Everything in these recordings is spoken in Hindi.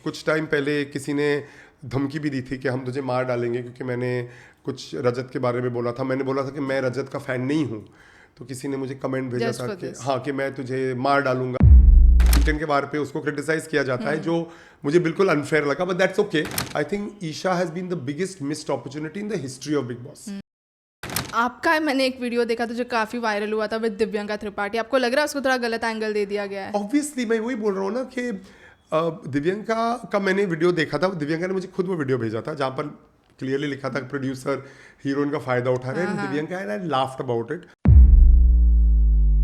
कुछ टाइम पहले किसी ने धमकी भी दी थी कि हम तुझे मार डालेंगे क्योंकि मैंने कुछ रजत के बारे में बोला था। मैंने बोला था कि मैं रजत का फ़ैन नहीं हूँ, तो किसी ने मुझे कमेंट भेजा Just था for कि this. हाँ कि मैं तुझे मार डालूंगा। वीकेंड के बारे पे उसको क्रिटिसाइज किया जाता है जो मुझे बिल्कुल अनफेयर लगा, but that's okay. I think Isha has been the biggest missed opportunity in the history of big Boss. आपका मैंने एक वीडियो देखा था जो काफ़ी वायरल हुआ था विद दिव्यंका त्रिपाठी। आपको लग रहा है उसको थोड़ा गलत एंगल दे दिया गया है? ऑब्वियसली मैं वही बोल रहा हूँ ना कि दिव्यंका का मैंने वीडियो देखा था। दिव्यंका ने मुझे खुद वो वीडियो भेजा था जहाँ पर क्लियरली लिखा था प्रोड्यूसर हीरोइन का फायदा उठा रहे हैं। Divyanka and I laughed about it.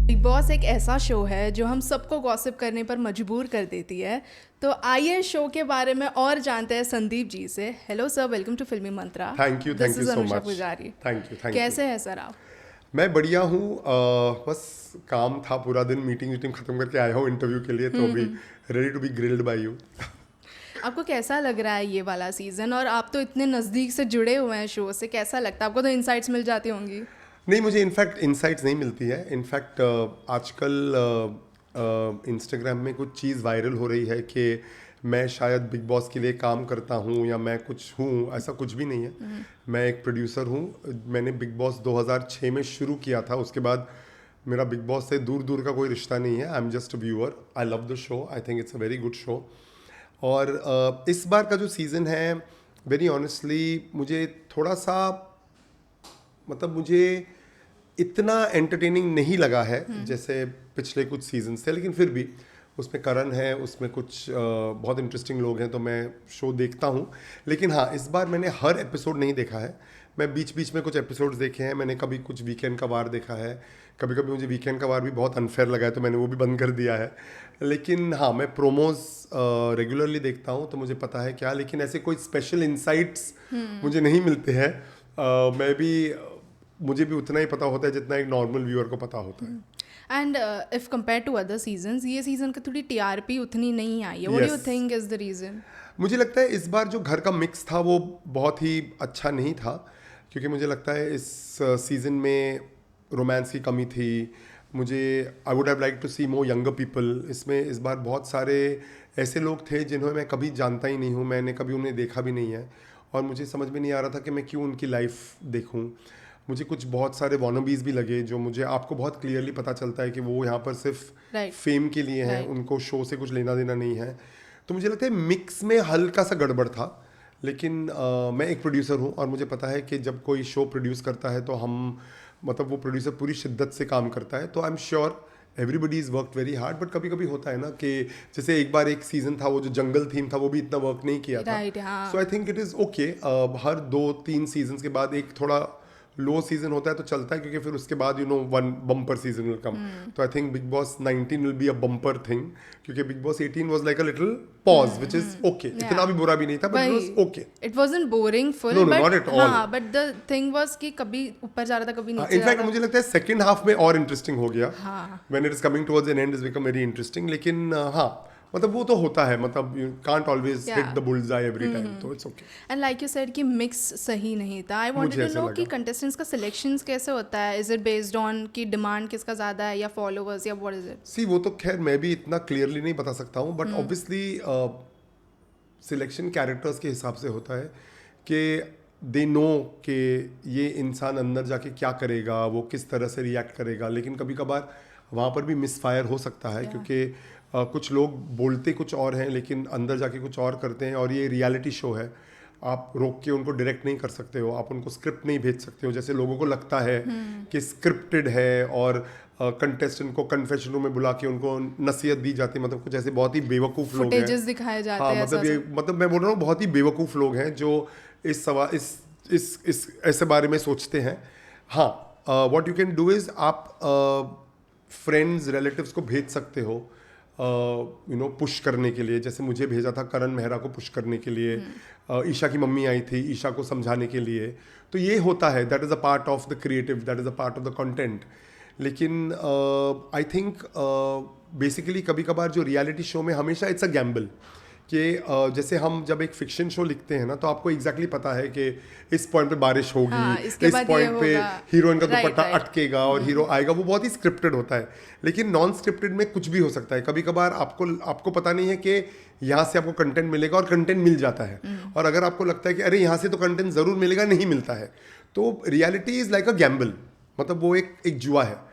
Big boss एक ऐसा शो है जो हम सबको गॉसिप करने पर मजबूर कर देती है। तो आइए शो के बारे में और जानते हैं संदीप जी से। Hello sir, welcome to Filmy Mantra. Thank you this is so Anusha much. Pujari. Thank you कैसे हैं सर आप? मैं बढ़िया हूँ। बस काम था पूरा दिन, मीटिंग खत्म करके आया हूँ इंटरव्यू के लिए, तो अभी ready to be grilled by you. आपको कैसा लग रहा है ये वाला सीजन? और आप तो इतने नज़दीक से जुड़े हुए हैं शो से, कैसा लगता है आपको? तो इनसाइट्स मिल जाती होंगी। नहीं, मुझे इनफैक्ट इंसाइट्स नहीं मिलती है। इनफैक्ट आजकल इंस्टाग्राम में कुछ चीज़ वायरल हो रही है कि मैं शायद बिग बॉस के लिए काम करता हूँ या मैं कुछ हूँ। ऐसा कुछ भी नहीं है। मैं एक प्रोड्यूसर हूँ। मैंने बिग बॉस 2006 में शुरू किया था। उसके बाद मेरा बिग बॉस से दूर दूर का कोई रिश्ता नहीं है। आई am just a viewer. I love the show. I think it's a very good show. और इस बार का जो सीज़न है, वेरी ऑनेस्टली मुझे थोड़ा सा, मतलब मुझे इतना एंटरटेनिंग नहीं लगा है जैसे पिछले कुछ सीजन से। लेकिन फिर भी उसमें करण है, उसमें कुछ बहुत इंटरेस्टिंग लोग हैं, तो मैं शो देखता हूँ। लेकिन हाँ, इस बार मैंने हर एपिसोड नहीं देखा है। मैं बीच बीच में कुछ एपिसोड्स देखे हैं। मैंने कभी कुछ वीकेंड का वार देखा है, कभी कभी मुझे वीकेंड का वार भी बहुत अनफेयर लगा है, तो मैंने वो भी बंद कर दिया है। लेकिन हाँ, मैं प्रोमोज रेगुलरली देखता हूँ, तो मुझे पता है क्या। लेकिन ऐसे कोई स्पेशल इंसाइट्स मुझे नहीं मिलते हैं। मैं भी मुझे भी उतना ही पता होता है जितना एक नॉर्मल व्यूअर को पता होता है। And if compare to other seasons, ये सीजन की थोड़ी टीआरपी उतनी नहीं आई है। What do you Yes. Think is the reason? मुझे लगता है इस बार जो घर का मिक्स था वो बहुत ही अच्छा नहीं था, क्योंकि मुझे लगता है इस सीज़न में रोमांस की कमी थी। मुझे I would have like to see more younger people. इसमें इस बार बहुत सारे ऐसे लोग थे जिन्हें मैं कभी जानता ही नहीं हूँ, मैंने कभी उन्हें देखा भी नहीं है, और मुझे समझ में नहीं आ रहा था कि मैं क्यों उनकी लाइफ देखूँ। मुझे कुछ बहुत सारे वॉनबीज भी लगे जो मुझे, आपको बहुत क्लियरली पता चलता है कि वो यहाँ पर सिर्फ Right. फेम के लिए हैं, Right. उनको शो से कुछ लेना देना नहीं है। तो मुझे लगता है मिक्स में हल्का सा गड़बड़ था। लेकिन मैं एक प्रोड्यूसर हूँ और मुझे पता है कि जब कोई शो प्रोड्यूस करता है तो हम, मतलब वो प्रोड्यूसर पूरी शिद्दत से काम करता है। तो I am sure everybody is work very hard, but कभी कभी होता है ना कि जैसे एक बार एक सीज़न था, वो जो जंगल थीम था वो भी इतना वर्क नहीं किया था। Right, हाँ. So I think it is okay. हर 2-3 सीजन के बाद एक थोड़ा लो सीजन होता है तो चलता है, क्योंकि फिर उसके बाद one bumper season will come. तो I think Bigg Boss 19 will be a bumper thing, क्योंकि Bigg Boss 18 was like a little pause, which is okay. इतना भी बुरा भी नहीं था, but it was okay. It wasn't boring full, No, but not at all. हाँ, बट द थिंग वाज कि कभी ऊपर जा रहा था, कभी नीचे जा इनफैक्ट रहा मुझे लगता है सेकंड हाफ में और इंटरेस्टिंग हो गया। हाँ. When it is coming towards an end is become very interesting. लेकिन हाँ, मतलब वो तो होता है, मतलब you can't always hit the bull's eye every time, तो it's okay. And like you said कि मिक्स सही नहीं था। आई वांटेड मुझे टू ऐसा नो कि लगा। कंटेस्टेंट्स का सिलेक्शंस कैसे होता है? इज इट बेस्ड ऑन कि डिमांड किसका ज़्यादा है या फॉलोअर्स, या व्हाट इज इट? सी, वो तो खैर मैं भी इतना क्लियरली नहीं बता सकता हूँ, बट ऑब्वियसली सिलेक्शन कैरेक्टर्स के हिसाब से होता है कि दे नो कि ये इंसान अंदर जाके क्या करेगा, वो किस तरह से रिएक्ट करेगा। लेकिन कभी कभार वहाँ पर भी मिसफायर हो सकता है, क्योंकि कुछ लोग बोलते कुछ और हैं लेकिन अंदर जाके कुछ और करते हैं। और ये रियलिटी शो है, आप रोक के उनको डायरेक्ट नहीं कर सकते हो, आप उनको स्क्रिप्ट नहीं भेज सकते हो। जैसे लोगों को लगता है कि स्क्रिप्टेड है और कंटेस्टेंट को कन्फेशन रूम में बुला के उनको नसीहत दी जाती है, मतलब कुछ ऐसे बहुत ही बेवकूफ़ लोग हैं। फुटेजेस दिखाए जाते हाँ, हैं मतलब ये, मतलब मैं बोल रहा हूँ बहुत ही बेवकूफ़ लोग हैं जो इस सवाल इस ऐसे बारे में सोचते हैं। हाँ, what you can do is आप फ्रेंड्स रिलेटिव्स को भेज सकते हो, यू नो, पुश करने के लिए। जैसे मुझे भेजा था करण मेहरा को पुश करने के लिए। ईशा की मम्मी आई थी ईशा को समझाने के लिए। तो ये होता है, that is a part of the creative, that is a part of the content. लेकिन आई थिंक बेसिकली कभी कभार जो रियलिटी शो में हमेशा इट्स अ गैम्बल कि जैसे हम जब एक फिक्शन शो लिखते हैं ना तो आपको एग्जैक्टली पता है कि इस पॉइंट पे बारिश होगी, हाँ, इसके इस बाद पॉइंट ये पे होगा। हीरोइन का Right, दुपट्टा right. अटकेगा और हीरो आएगा। वो बहुत ही स्क्रिप्टेड होता है, लेकिन नॉन स्क्रिप्टेड में कुछ भी हो सकता है। कभी कभार आपको पता नहीं है कि यहाँ से आपको कंटेंट मिलेगा, और कंटेंट मिल जाता है। और अगर आपको लगता है कि अरे यहाँ से तो कंटेंट जरूर मिलेगा, नहीं मिलता है। तो reality is like a gamble, मतलब वो एक जुआ है।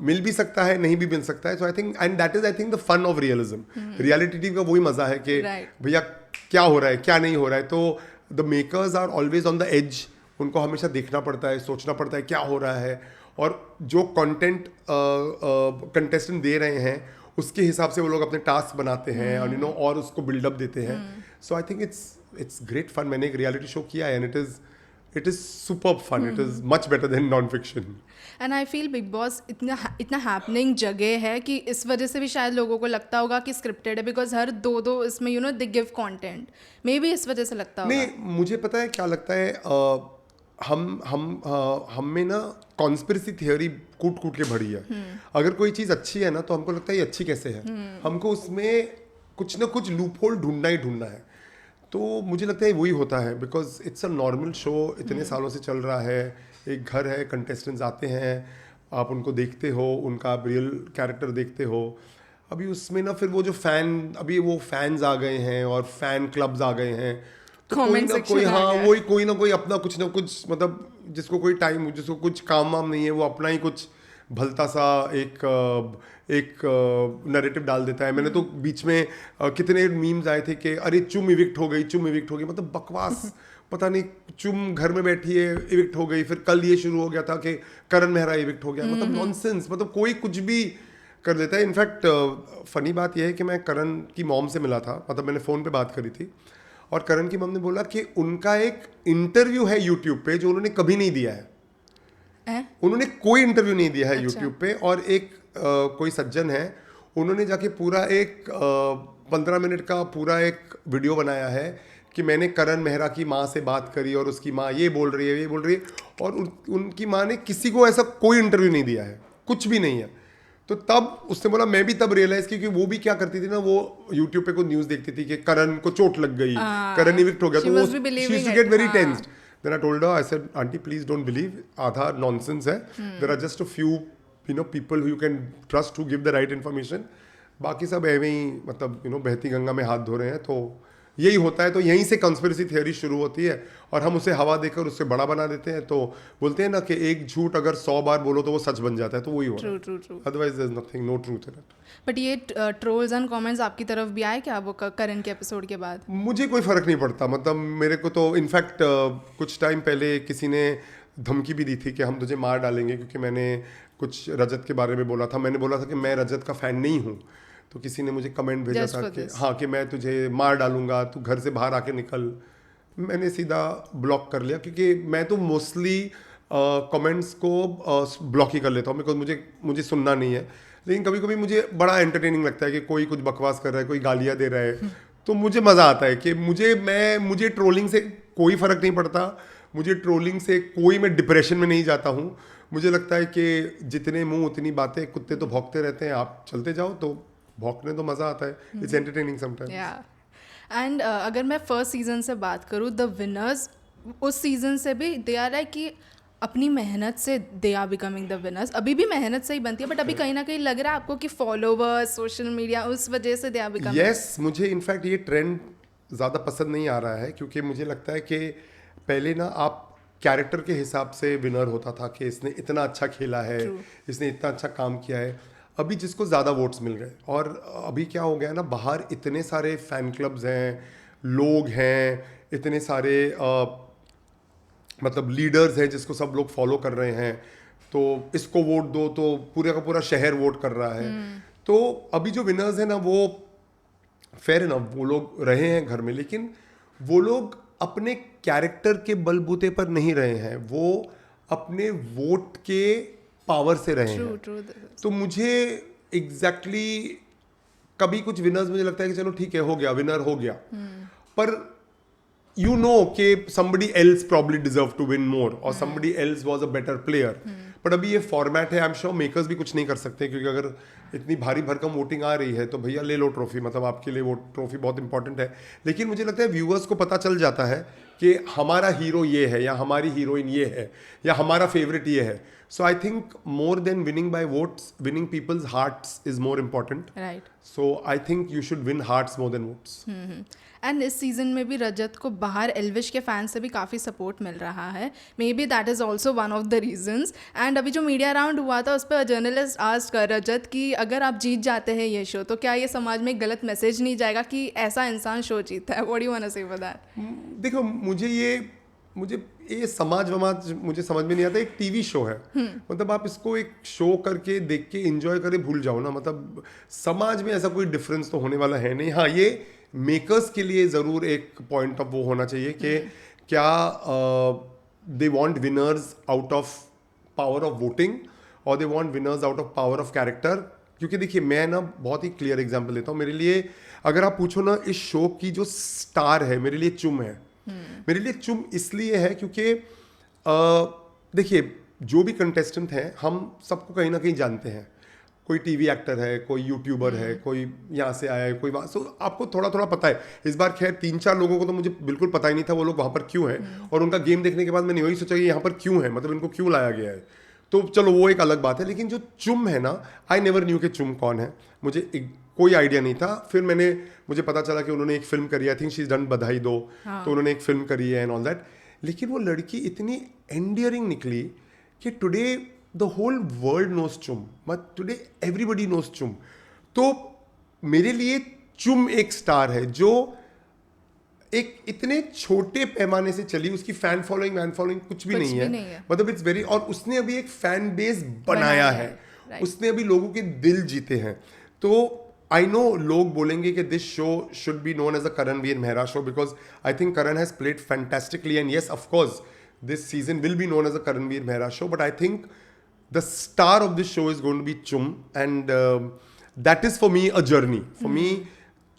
मिल भी सकता है, नहीं भी मिल सकता है। So I think and that is I think the fun of realism. Reality TV का वही मजा है कि Right. भैया क्या हो रहा है, क्या नहीं हो रहा है। तो the makers are always on the edge. उनको हमेशा देखना पड़ता है, सोचना पड़ता है क्या हो रहा है, और जो कंटेंट कंटेस्टेंट दे रहे हैं उसके हिसाब से वो लोग अपने टास्क बनाते हैं और और उसको बिल्डअप देते हैं। So I think it's great fun. मैंने एक रियलिटी शो किया है and it is superb fun. It is much better than non fiction. And I feel Bigg Boss इतना हैपनिंग जगह है कि इस वजह से भी शायद लोगों को लगता होगा कि स्क्रिप्टेड है, बिकॉज हर दो इसमें they give content. May be इस वजह से लगता होगा। नहीं, मुझे पता है क्या लगता है, हम में ना कॉन्स्पिरेसी थियोरी कूट कूट के भरी है। अगर कोई चीज़ अच्छी है ना तो हमको लगता है ये अच्छी कैसे है। हमको उसमें कुछ ना कुछ लूप होल ढूंढना ही ढूंढना है। तो मुझे लगता है वही होता है, because it's a normal show, इतने सालों से चल रहा है। एक घर है, कंटेस्टेंट्स आते हैं, आप उनको देखते हो, उनका आप रियल कैरेक्टर देखते हो। अभी उसमें ना फिर वो जो अभी वो फैंस आ गए हैं और फैन क्लब्स आ गए हैं। तो Comment section आ हाँ, गया। वही कोई ना कोई अपना कुछ ना कुछ, मतलब जिसको कोई टाइम, जिसको कुछ काम वाम नहीं है, वो अपना ही कुछ भलता सा एक नैरेटिव डाल देता है। मैंने तो बीच में कितने मीम्स आए थे कि अरे चुम इविक्ट हो गई, चुम इविक्ट हो गई। मतलब बकवास। पता नहीं, चुम घर में बैठी है, इविक्ट हो गई। फिर कल ये शुरू हो गया था कि करण मेहरा इविक्ट हो गया। मतलब नॉनसेंस। मतलब कोई कुछ भी कर देता है। इनफैक्ट फनी बात यह है कि मैं करण की मॉम से मिला था, मतलब मैंने फ़ोन पे बात करी थी, और करण की मॉम ने बोला कि उनका एक इंटरव्यू है यूट्यूब पे जो उन्होंने कभी नहीं दिया है। उन्होंने कोई इंटरव्यू नहीं दिया है अच्छा। यूट्यूब पे। और एक कोई सज्जन है, उन्होंने जाके पूरा एक 15 मिनट का पूरा एक वीडियो बनाया है कि मैंने करण मेहरा की माँ से बात करी और उसकी माँ ये बोल रही है, ये बोल रही है। और उनकी माँ ने किसी को ऐसा कोई इंटरव्यू नहीं दिया है, कुछ भी नहीं है। तो तब उसने बोला, मैं भी तब रियलाइज की, क्योंकि वो भी क्या करती थी ना, वो यूट्यूब पे कोई न्यूज़ देखती थी कि करण को चोट लग गई, करण इविक्ट हो गया, तो वो she used to get very tensed. Then I told her, I said, Auntie, please don't believe. आधा nonsense है. There are just a few, people who you can trust who give the right information. बाकी सब ऐਵੇਂ ही, मतलब बहती गंगा में हाथ धो रहे हैं। तो यही होता है। तो यहीं से कंस्पिरेसी थियोरी शुरू होती है और हम उसे हवा देकर उससे बड़ा बना देते हैं। तो बोलते हैं ना कि एक झूठ अगर 100 बार बोलो तो वो सच बन जाता है। तो वही हो रहा है। True. Otherwise there is nothing, no truth in it. But ये ट्रोल्स एंड कमेंट्स आपकी तरफ भी आए क्या वो करण के एपिसोड के बाद? मुझे कोई फ़र्क नहीं पड़ता। मतलब मेरे को तो इनफैक्ट कुछ टाइम पहले किसी ने धमकी भी दी थी कि हम तुझे मार डालेंगे, क्योंकि मैंने कुछ रजत के बारे में बोला था। मैंने बोला था कि मैं रजत का फ़ैन नहीं हूँ। तो किसी ने मुझे कमेंट भेजा Just था for कि this. हाँ, कि मैं तुझे मार डालूंगा, तू घर से बाहर आके निकल। मैंने सीधा ब्लॉक कर लिया, क्योंकि मैं तो मोस्टली कमेंट्स को ब्लॉक ही कर लेता हूँ, बिकॉज मुझे सुनना नहीं है। लेकिन कभी कभी मुझे बड़ा एंटरटेनिंग लगता है कि कोई कुछ बकवास कर रहा है, कोई गालियाँ दे रहा है, तो मुझे मज़ा आता है कि मुझे ट्रोलिंग से कोई फ़र्क नहीं पड़ता। मुझे ट्रोलिंग से मैं डिप्रेशन में नहीं जाता हूँ। मुझे लगता है कि जितने मुंह उतनी बातें, कुत्ते तो भौंकते रहते हैं, आप चलते जाओ, तो भौंकने तो मज़ा आता है। It's entertaining sometimes. या एंड अगर मैं फर्स्ट सीजन से बात करूँ, द विनर्स उस सीजन से भी दे आर लाइक कि अपनी मेहनत से they are becoming the winners. अभी भी मेहनत से ही बनती है, बट अभी कहीं ना कहीं लग रहा है आपको कि फॉलोवर्स, सोशल मीडिया, उस वजह से दे आर बिकमिंग। यस, मुझे इनफैक्ट ये ट्रेंड ज़्यादा पसंद नहीं आ रहा है, क्योंकि मुझे लगता है कि पहले ना आप कैरेक्टर के हिसाब से विनर होता था कि इसने इतना अच्छा खेला है, इसने इतना अच्छा काम किया है। अभी जिसको ज़्यादा वोट्स मिल गए, और अभी क्या हो गया ना, बाहर इतने सारे फ़ैन क्लब्स हैं, लोग हैं, इतने सारे मतलब लीडर्स हैं जिसको सब लोग फॉलो कर रहे हैं। तो इसको वोट दो तो पूरा का पूरा शहर वोट कर रहा है। तो अभी जो विनर्स हैं ना, वो फेयर इनफ, वो लोग रहे हैं घर में, लेकिन वो लोग अपने कैरेक्टर के बलबूते पर नहीं रहे हैं, वो अपने वोट के पावर से रहे हैं। तो मुझे एग्जैक्टली कभी कुछ विनर्स मुझे लगता है कि चलो ठीक है, हो गया, विनर हो गया, पर कि somebody else probably deserved to win more or somebody else was a better player, but अभी ये फॉर्मेट है, आई एम श्योर मेकर्स भी कुछ नहीं कर सकते, क्योंकि अगर इतनी भारी भरकम वोटिंग आ रही है तो भैया ले लो ट्रॉफी, मतलब आपके लिए वो ट्रॉफी बहुत इंपॉर्टेंट है। लेकिन मुझे लगता है व्यूअर्स को पता चल जाता है कि हमारा हीरो ये है या हमारी हीरोइन ये है या हमारा फेवरेट ये है। So I think more than winning by votes, winning people's hearts is more important. Right. So I think you should win hearts more than votes. And इस सीज़न में भी रजत को बाहर एल्विश के फैंस से भी काफ़ी सपोर्ट मिल रहा है, may be that is also one of the reasons. And अभी जो मीडिया राउंड हुआ था उस पर जर्नलिस्ट आस्क रजत कि अगर आप जीत जाते हैं ये शो तो क्या ये समाज में एक गलत मैसेज नहीं जाएगा कि ऐसा इंसान शो जीता है? What do you want to say for that? देखो मुझे ये समाज वमाज मुझे समझ में नहीं आता। एक टीवी शो है, मतलब आप इसको एक शो करके देख के एंजॉय करे भूल जाओ ना, मतलब समाज में ऐसा कोई डिफरेंस तो होने वाला है नहीं। हाँ, ये मेकर्स के लिए ज़रूर एक पॉइंट ऑफ वो होना चाहिए कि क्या they want winners out of power of voting और they want winners out of power of character. क्योंकि देखिए मैं ना बहुत ही क्लियर एग्जांपल लेता हूँ। मेरे लिए अगर आप पूछो ना, इस शो की जो स्टार है मेरे लिए चुम है। मेरे लिए चुम इसलिए है क्योंकि देखिए जो भी कंटेस्टेंट हैं हम सबको कहीं ना कहीं जानते हैं। कोई टीवी एक्टर है, कोई यूट्यूबर है, कोई यहाँ से आया है, कोई वहाँ, सो आपको थोड़ा थोड़ा पता है। इस बार खैर 3-4 लोगों को तो मुझे बिल्कुल पता ही नहीं था वो लोग वहाँ पर क्यों हैं, और उनका गेम देखने के बाद मैंने वही सोचा कि यहाँ पर क्यों है, मतलब इनको क्यों लाया गया है। तो चलो वो एक अलग बात है। लेकिन जो चुम है ना, आई नेवर न्यू कि चुम कौन है, मुझे कोई आइडिया नहीं था। फिर मुझे पता चला कि उन्होंने एक फिल्म करी, आई थिंक शी इज डन बधाई दो, तो उन्होंने एक फिल्म करी है एंड ऑल दैट। लेकिन वो लड़की इतनी एंडियरिंग निकली कि today the whole world knows Chum, but today everybody knows Chum. तो मेरे लिए चुम एक स्टार है जो एक इतने छोटे पैमाने से चली, उसकी फैन फॉलोइंग कुछ भी नहीं है, मतलब इट्स वेरी, और उसने अभी एक फैन बेस बनाया है, उसने अभी लोगों के दिल जीते हैं। तो आई नो लोग बोलेंगे कि this show should be known as a Karan Veer Mehra show, because I think Karan has played fantastically, and yes of course this season will be known as a Karanveer Mehra show, but I think the star of this show is going to be Chum, and that is for me a journey. For me,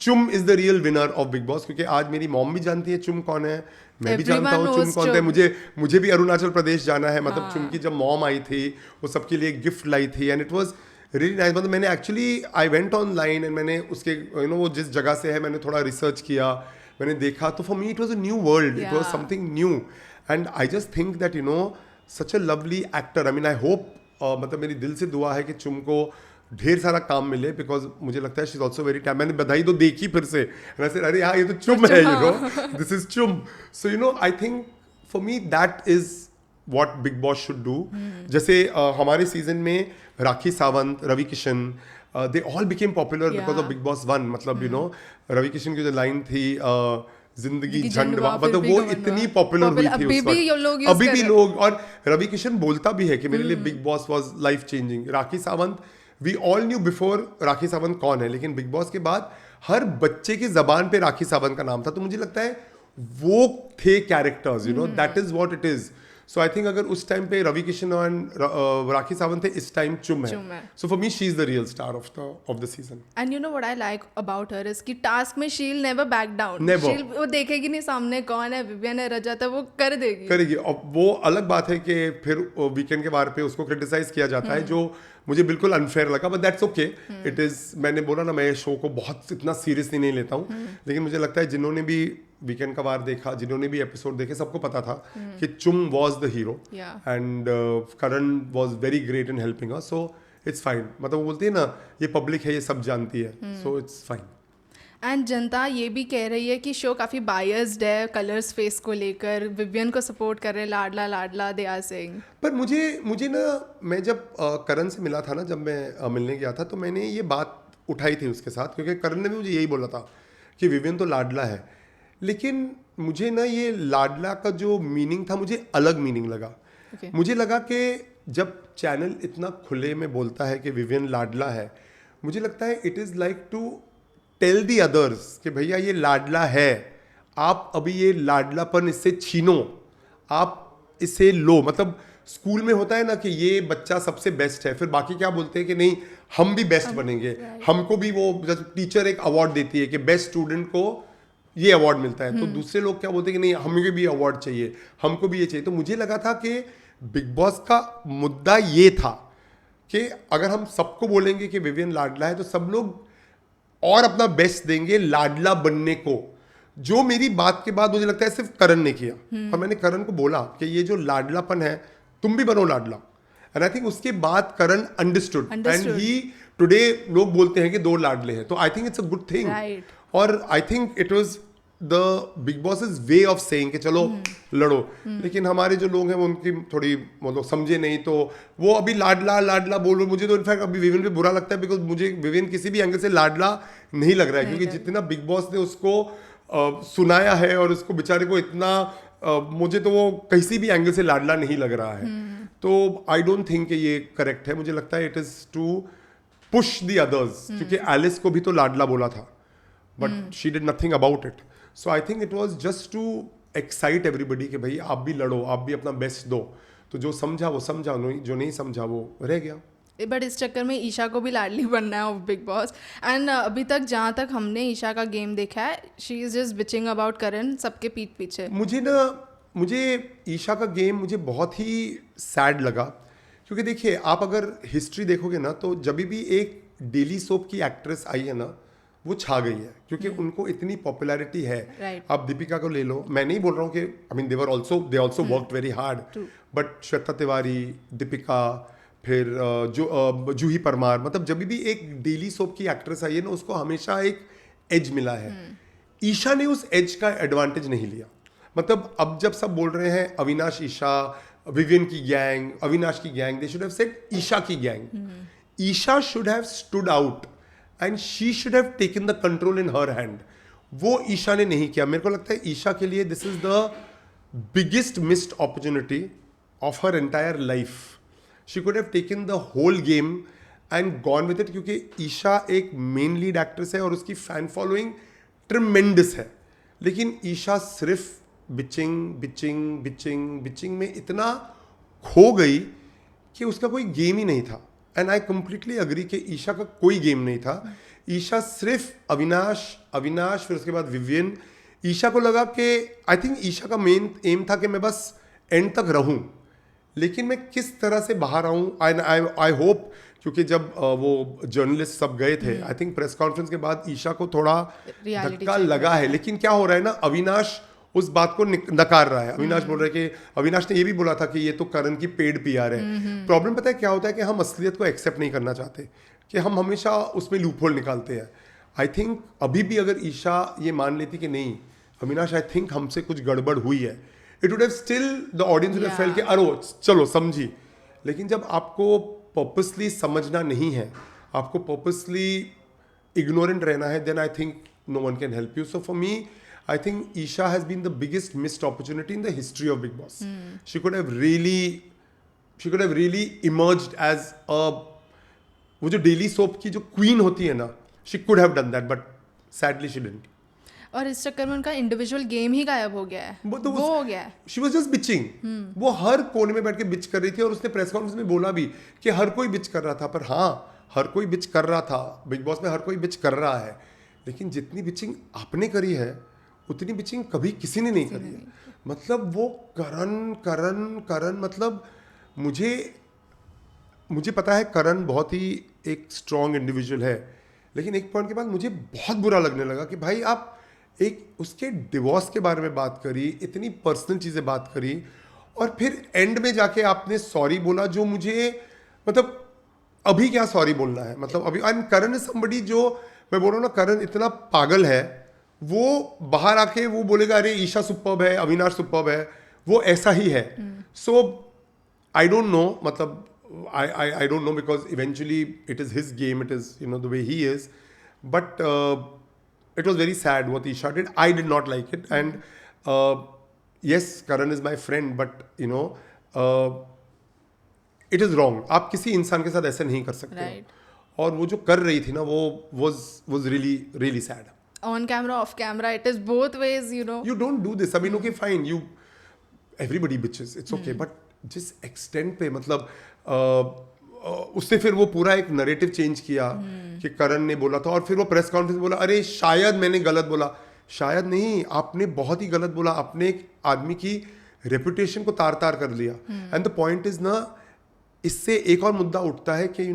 Chum is the real winner of Big Boss, क्योंकि आज मेरी मॉम भी जानती है चुम कौन है, मैं भी जानता हूँ चुम कौन है। मुझे भी अरुणाचल प्रदेश जाना है, मतलब चुम की जब मॉम आई थी वो सबके लिए गिफ्ट लाई थी, and it was really nice. मतलब मैंने actually I went online and मैंने उसके वो जिस जगह से है मैंने थोड़ा रिसर्च किया, मैंने देखा, तो for me it was a new world, it was something new. And I just think that such a lovely actor. I mean, I hope मतलब मेरी दिल से दुआ है कि चुम को ढेर सारा काम मिले, बिकॉज मुझे लगता है she is also very talented. मैंने बधाई तो देखी फिर से, अरे हाँ ये तो चुम है, this is Chum. So I think for me that is what Bigg Boss should do. जैसे हमारे सीजन में Rakhi Sawant, Ravi Kishan, they all became popular because of big Boss 1। मतलब रवि किशन की जो लाइन थी जिंदगी झंडवा, मतलब वो इतनी पॉपुलर हुई थी उस वक्त, अभी भी लोग, और रवि किशन बोलता भी है कि मेरे लिए Bigg Boss was life changing. Rakhi Sawant, we all knew before Rakhi Sawant कौन है, लेकिन बिग बॉस के बाद हर बच्चे की जबान पे राखी सावंत का नाम था। तो मुझे लगता है वो थे characters, that is what it is. So I think अगर उस टाइम पे रवि किशन एंड राखी सावंत थे, इस टाइम चुम है। सो for me she is the real star of the season. And you know what I like about her is कि टास्क में she will never back down. She वो देखेगी नहीं सामने कौन है, विवियन है, रजत है, वो करेगी। और वो अलग बात है कि फिर वीकेंड के बार पे उसको क्रिटिसाइज किया जाता है, जो मुझे बिल्कुल अनफेयर लगा, but that's okay. It is, मैंने बोला ना मैं शो को बहुत इतना सीरियसली नहीं लेता हूँ, लेकिन मुझे लगता है जिन्होंने भी वीकेंड का वार देखा, जिन्होंने भी एपिसोड देखे, सबको पता था कि चुम was the hero and Karan was very great in helping us, so it's fine. मतलब वो बोलती है ना, ये पब्लिक है, ये सब जानती है, सो इट्स फाइन। एंड जनता ये भी कह रही है कि शो काफ़ी बायस्ड है कलर्स फेस को लेकर, विवियन को सपोर्ट कर रहे हैं, लाडला लाडला दे आर सेइंग। पर मुझे ना, मैं जब करण से मिला था ना, जब मैं मिलने गया था, तो मैंने ये बात उठाई थी उसके साथ, क्योंकि करण ने भी मुझे यही बोला था कि विवियन तो लाडला है, लेकिन मुझे ना ये लाडला का जो मीनिंग था मुझे अलग मीनिंग लगा। मुझे लगा कि जब चैनल इतना खुले में बोलता है कि विवियन लाडला है, मुझे लगता है it is like to tell the others कि भैया ये लाडला है, आप अभी ये लाडलापन इससे छीनो, आप इसे लो। मतलब स्कूल में होता है ना कि ये बच्चा सबसे बेस्ट है, फिर बाकी क्या बोलते हैं कि नहीं हम भी बेस्ट बनेंगे, हमको भी वो टीचर एक अवार्ड देती है कि बेस्ट स्टूडेंट को ये अवार्ड मिलता है, तो दूसरे लोग क्या बोलते हैं कि नहीं हमें भी अवार्ड चाहिए, हमको भी ये चाहिए। तो मुझे लगा था कि बिग बॉस का मुद्दा ये था कि अगर हम सबको बोलेंगे कि विवियन लाडला है तो सब लोग और अपना बेस्ट देंगे लाडला बनने को, जो मेरी बात के बाद मुझे लगता है सिर्फ करण ने किया। और मैंने करण को बोला कि ये जो लाडलापन है तुम भी बनो लाडला, एंड आई थिंक उसके बाद Karan understood and he today लोग बोलते हैं कि 2 लाडले हैं, तो I think it's a good thing. और I think it was the Bigg boss is way of saying कि चलो लड़ो। लेकिन हमारे जो लोग हैं वो उनकी थोड़ी मतलब समझे नहीं, तो वो अभी लाडला लाडला बोल रहे। मुझे तो इनफैक्ट अभी विविन पे बुरा लगता है, बिकॉज मुझे विविन किसी भी एंगल से लाडला नहीं लग रहा है, क्योंकि जितना बिग बॉस ने उसको सुनाया है और उसको बेचारे को इतना मुझे तो वो किसी भी एंगल से लाडला नहीं लग रहा है। तो आई डोंट थिंक ये करेक्ट है। मुझे लगता है it is to push the others, क्योंकि एलिस को भी तो लाडला बोला था but she did nothing about it. So I think it was just to excite everybody कि भाई आप भी लड़ो, आप भी अपना बेस्ट दो। तो जो समझा वो समझा, जो नहीं समझा वो रह गया। बट इस चक्कर में ईशा को भी लाडली बनना है ऑफ बिग बॉस। एंड अभी तक जहाँ तक हमने ईशा का गेम देखा है, she is just bitching about Karan सबके पीठ पीछे। मुझे ईशा का गेम मुझे बहुत ही सैड लगा, क्योंकि देखिए आप अगर हिस्ट्री देखोगे ना तो जब भी एक डेली सोप की एक्ट्रेस आई है ना वो छा गई है, क्योंकि उनको इतनी पॉपुलैरिटी है। आप दीपिका को ले लो, मैं नहीं बोल रहा हूँ कि I mean they also worked very hard, but Shweta Tiwari, Deepika, फिर जूही परमार, मतलब जब भी एक डेली सोप की एक्ट्रेस आई है ना उसको हमेशा एक एज मिला है। ईशा ने उस एज का एडवांटेज नहीं लिया। मतलब अब जब सब बोल रहे हैं अविनाश ईशा, विवियन की गैंग, अविनाश की गैंग, they should have said Eisha की गैंग। Eisha should have stood out and she should have taken the control in her hand. वो ईशा ने नहीं किया। मेरे को लगता है ईशा के लिए this is the biggest missed opportunity of her entire life. She could have taken the whole game and gone with it, क्योंकि ईशा एक मेन लीड एक्ट्रेस है और उसकी फैन फॉलोइंग ट्रिमेंडस है। लेकिन ईशा सिर्फ बिचिंग में इतना खो गई कि उसका कोई गेम ही नहीं था। एंड आई कंप्लीटली अग्री कि ईशा का कोई गेम नहीं था। ईशा सिर्फ अविनाश, फिर उसके बाद विवियन। ईशा को लगा कि आई थिंक ईशा का मेन एम था कि मैं बस एंड तक रहूं, लेकिन मैं किस तरह से बाहर आऊं। आई होप, क्योंकि जब वो जर्नलिस्ट सब गए थे, आई थिंक प्रेस कॉन्फ्रेंस के बाद ईशा को थोड़ा धक्का लगा है। लेकिन क्या हो रहा है ना, अविनाश उस बात को नकार रहा है। अविनाश बोल रहे कि अविनाश ने ये भी बोला था कि ये तो करण की पेड पीआर है। प्रॉब्लम पता है क्या होता है कि हम असलियत को एक्सेप्ट नहीं करना चाहते, कि हम हमेशा उसमें लूपहोल निकालते हैं। आई थिंक अभी भी अगर ईशा ये मान लेती कि नहीं अविनाश, आई थिंक हमसे कुछ गड़बड़ हुई है, it would have still the audience would have felt कि अरे चलो समझी। लेकिन जब आपको पर्पसली समझना नहीं है, आपको पर्पसली इग्नोरेंट रहना है, then I think no one can help you. So for me I think Isha has been the biggest missed opportunity in the history of Big Boss. She could have really emerged as a, वो जो डेली सोप की जो क्वीन होती है ना, she could have done that, but sadly she didn't. और इस चक्कर में उनका इंडिविजुअल गेम ही गायब हो गया है। वो हो गया है। She was just bitching. वो हर कोने में बैठ के बिच कर रही थी, और उसने प्रेस कॉन्फ्रेंस में बोला भी कि हर कोई बिच कर रहा था। पर हाँ, हर कोई बिच कर रहा था, बिग बॉस में हर कोई बिच कर रहा है, लेकिन जितनी बिचिंग आपने करी है उतनी बिचिंग कभी किसी ने नहीं करी है। मतलब वो करण मतलब मुझे पता है करण बहुत ही एक स्ट्रॉन्ग इंडिविजुअल है, लेकिन एक पॉइंट के बाद मुझे बहुत बुरा लगने लगा कि भाई आप एक उसके डिवोर्स के बारे में बात करी, इतनी पर्सनल चीज़ें बात करी, और फिर एंड में जाके आपने सॉरी बोला, जो मुझे मतलब अभी क्या सॉरी बोलना है। मतलब अभी करण इज समबडी, जो मैं बोल रहा हूँ ना, करण इतना पागल है, वो बाहर आके वो बोलेगा अरे ईशा सुपर्ब है, अविनाश सुपर्ब है, वो ऐसा ही है। सो आई डोंट नो, मतलब I don't know, because eventually it is his game, it is the way he is, but it was very sad what Isha did. I did not like it, and yes, Karan is my friend, but it is wrong. आप किसी इंसान के साथ ऐसे नहीं कर सकते हो. और वो जो कर रही थी ना, वो was really sad. On camera, off camera, it is both ways, you know. You don't do this. I mean, okay, fine. Everybody bitches. It's okay. But जिस extent पे, मतलब उससे फिर वो पूरा एक नरेटिव चेंज किया कि करण ने बोला था, और फिर वो प्रेस कॉन्फ्रेंस बोला अरे शायद मैंने गलत बोला. शायद नहीं, आपने बहुत ही गलत बोला. आपने एक आदमी की रेपुटेशन को तार तार कर लिया. एंड द पॉइंट इज ना, इससे एक और मुद्दा उठता है कि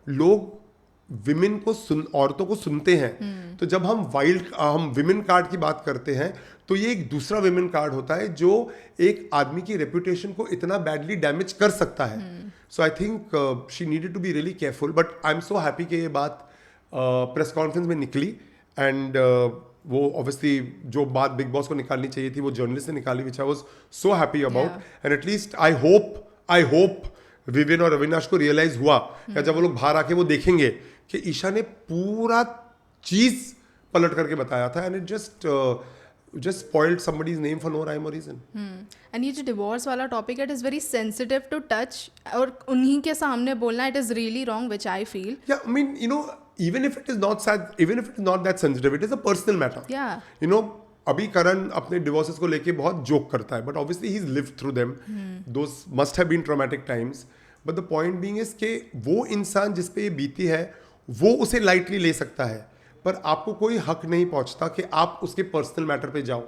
लोग विमेन को औरतों को सुनते हैं. तो जब हम विमेन कार्ड की बात करते हैं तो ये एक दूसरा विमेन कार्ड होता है जो एक आदमी की रेपुटेशन को इतना बैडली डैमेज कर सकता है. So I think she needed to be really careful. But I am so happy कि ये बात प्रेस कॉन्फ्रेंस में निकली. एंड वो ऑब्वियसली जो बात बिग बॉस को निकालनी चाहिए थी वो जर्नलिस्ट ने निकाली, which I was so happy about. And at least I hope Vivian और अविनाश को रियलाइज हुआ या जब वो लोग बाहर आके वो देखेंगे कि ईशा ने पूरा चीज पलट करके बताया था. And it just spoiled somebody's name for no rhyme or reason. And ये जो डिवोर्स वाला टॉपिक है, it is very sensitive to touch, और उन्हीं के सामने बोलना, it is really wrong, which I feel. Yeah, I mean, even if it is not that sensitive, it is a personal matter. Yeah. अभी करण अपने डिवोर्सेस को लेके बहुत जोक करता है, but obviously he is lived through them. Those must have been traumatic times. But the point being is के वो इंसान जिस पे ये बीती है वो उसे लाइटली ले सकता है, पर आपको कोई हक नहीं पहुंचता कि आप उसके पर्सनल मैटर पे जाओ.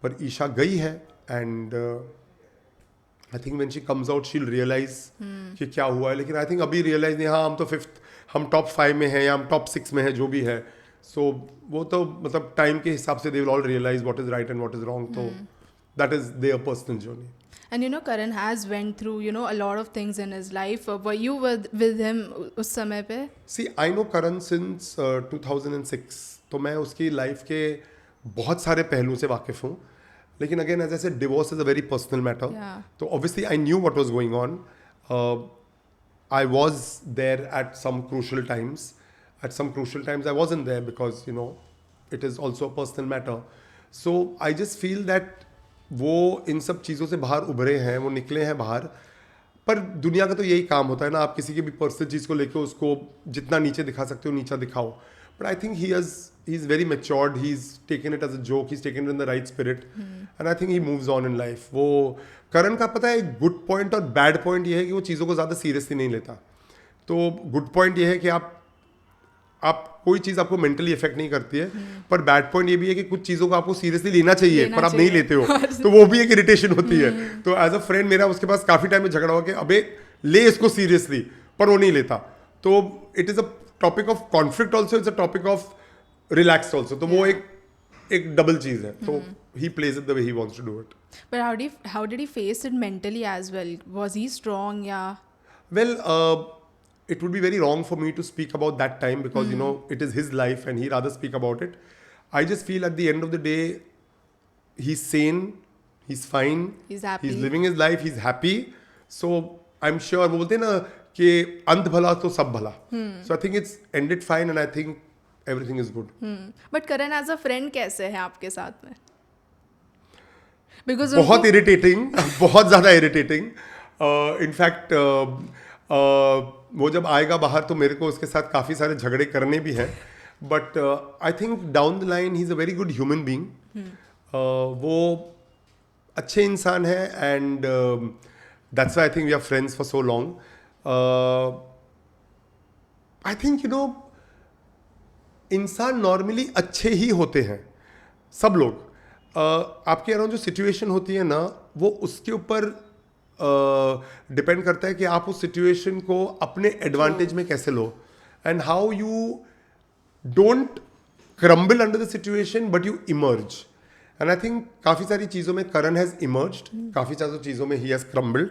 पर ईशा गई है and I think when she comes out she will realise कि क्या हुआ है. लेकिन आई थिंक अभी रियलाइज नहीं, हाँ हम तो 5th, हम टॉप 5 में हैं या हम टॉप 6 में हैं, जो भी है. सो वो तो मतलब टाइम के हिसाब से they will all realise what is right and what is wrong. तो that is their personal journey. And Karan has went through a lot of things in his life. Were you with him उस समय पे? See, I know Karan since 2006. तो मैं उसकी लाइफ के बहुत सारे पहलुओं से वाकिफ हूँ. लेकिन again as I said, divorce is a very personal matter. तो obviously I knew what was going on. I was there at some crucial times. At some crucial times I wasn't there because it is also a personal matter. So I just feel that वो इन सब चीज़ों से बाहर उभरे हैं, वो निकले हैं बाहर. पर दुनिया का तो यही काम होता है ना, आप किसी की भी पर्सनल चीज़ को लेके उसको जितना नीचे दिखा सकते हो नीचा दिखाओ. But I think he is very matured. He is taken it as a joke. He is taken it in the right spirit. And I think he moves on in life. वो करण का पता है, एक गुड पॉइंट और बैड पॉइंट ये है कि वो चीज़ों को ज़्यादा सीरियसली नहीं लेता. तो गुड पॉइंट ये है कि आप कोई चीज़ आपको मेंटली इफेक्ट नहीं करती है. पर बैड पॉइंट ये भी है कि कुछ चीज़ों को आपको सीरियसली लेना चाहिए पर आप नहीं लेते हो. तो वो भी एक इरिटेशन होती है. तो एज अ फ्रेंड मेरा उसके पास काफ़ी टाइम में झगड़ा हुआ कि अबे ले इसको सीरियसली, पर वो नहीं लेता. तो it is a topic of conflict also, it's a topic of relax also. तो वो एक डबल चीज़ है. तो he plays it the way he wants to do it. But how did he face it mentally as well? Was he strong? Yeah. Well, it would be very wrong for me to speak about that time because it is his life and he'd rather speak about it. I just feel at the end of the day he's sane, he's fine, he's happy, he's living his life, he's happy. So I'm sure वो बोलते हैं ना कि अंत भला तो सब भला. So I think it's ended fine and I think everything is good. But Karan as a friend कैसे है आपके साथ में? Because बहुत irritating, बहुत ज़्यादा irritating. In fact वो जब आएगा बाहर तो मेरे को उसके साथ काफ़ी सारे झगड़े करने भी हैं. But I think down the line he is a very good human being. वो अच्छे इंसान है and that's why I think we are friends for so long. I think इंसान नॉर्मली अच्छे ही होते हैं, सब लोग. आपके अराउंड जो सिचुएशन होती है ना, वो उसके ऊपर डिपेंड करता है कि आप उस सिचुएशन को अपने एडवांटेज में कैसे लो and how you don't crumble under the situation but you emerge. And I think काफ़ी सारी चीज़ों में करण हैज़ इमर्ज्ड, काफ़ी सारी चीज़ों में he has crumbled.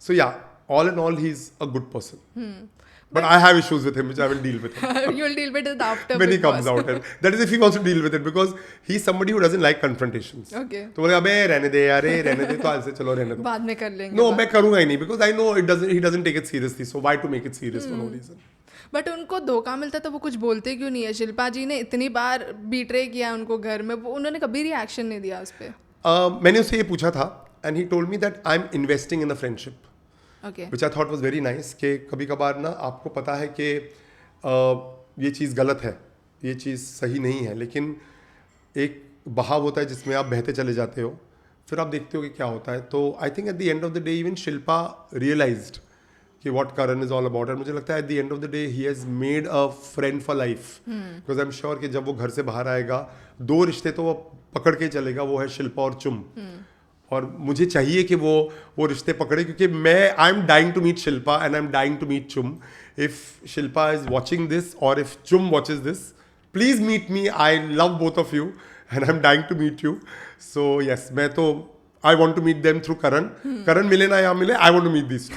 So yeah, all and all he is a good person. But I have issues with him, which I will deal with him. You'll deal with it after when he Big comes Boss. out. And that is if he wants to deal with it, because he's somebody who doesn't like confrontations. Okay. तो बोले अबे रहने दे यार, रहने दे, तो ऐसे चलो रहने दो. बाद में कर लेंगे. No, मैं करूँगा ही नहीं, because I know he doesn't take it seriously. So why to make it serious for no reason? But उनको धोखा मिलता तो वो कुछ बोलते क्यों नहीं है? शिल्पा जी ने इतनी बार बीट्रे किया उनको घर में, वो उन्होंने कभी रिएक्शन नहीं दिया उस पर. मैंने उससे ये पूछा था and he told me that I'm investing in a friendship. Okay. Which I thought was very nice. कि कभी कभार ना आपको पता है कि ये चीज़ गलत है, ये चीज़ सही नहीं है, लेकिन एक बहाव होता है जिसमें आप बहते चले जाते हो, फिर आप देखते हो कि क्या होता है. तो I think at the end of the day even Shilpa realised कि what Karan is all about, and मुझे लगता है at the end of the day he has made a friend for life, because I am sure कि जब वो घर से बाहर आएगा 2 रिश्ते तो वो पकड़ के चलेगा, वो है शिल्पा और चुम। और मुझे चाहिए कि वो रिश्ते पकड़े, क्योंकि मैं I am dying to meet Shilpa and I am dying to meet Chum. If Shilpa is watching this और if Chum watches this, please meet me, I love both of you and I am dying to meet you. So yes, मैं तो I want to meet them through Karan. Karan मिले ना या मिले, I want to meet this two.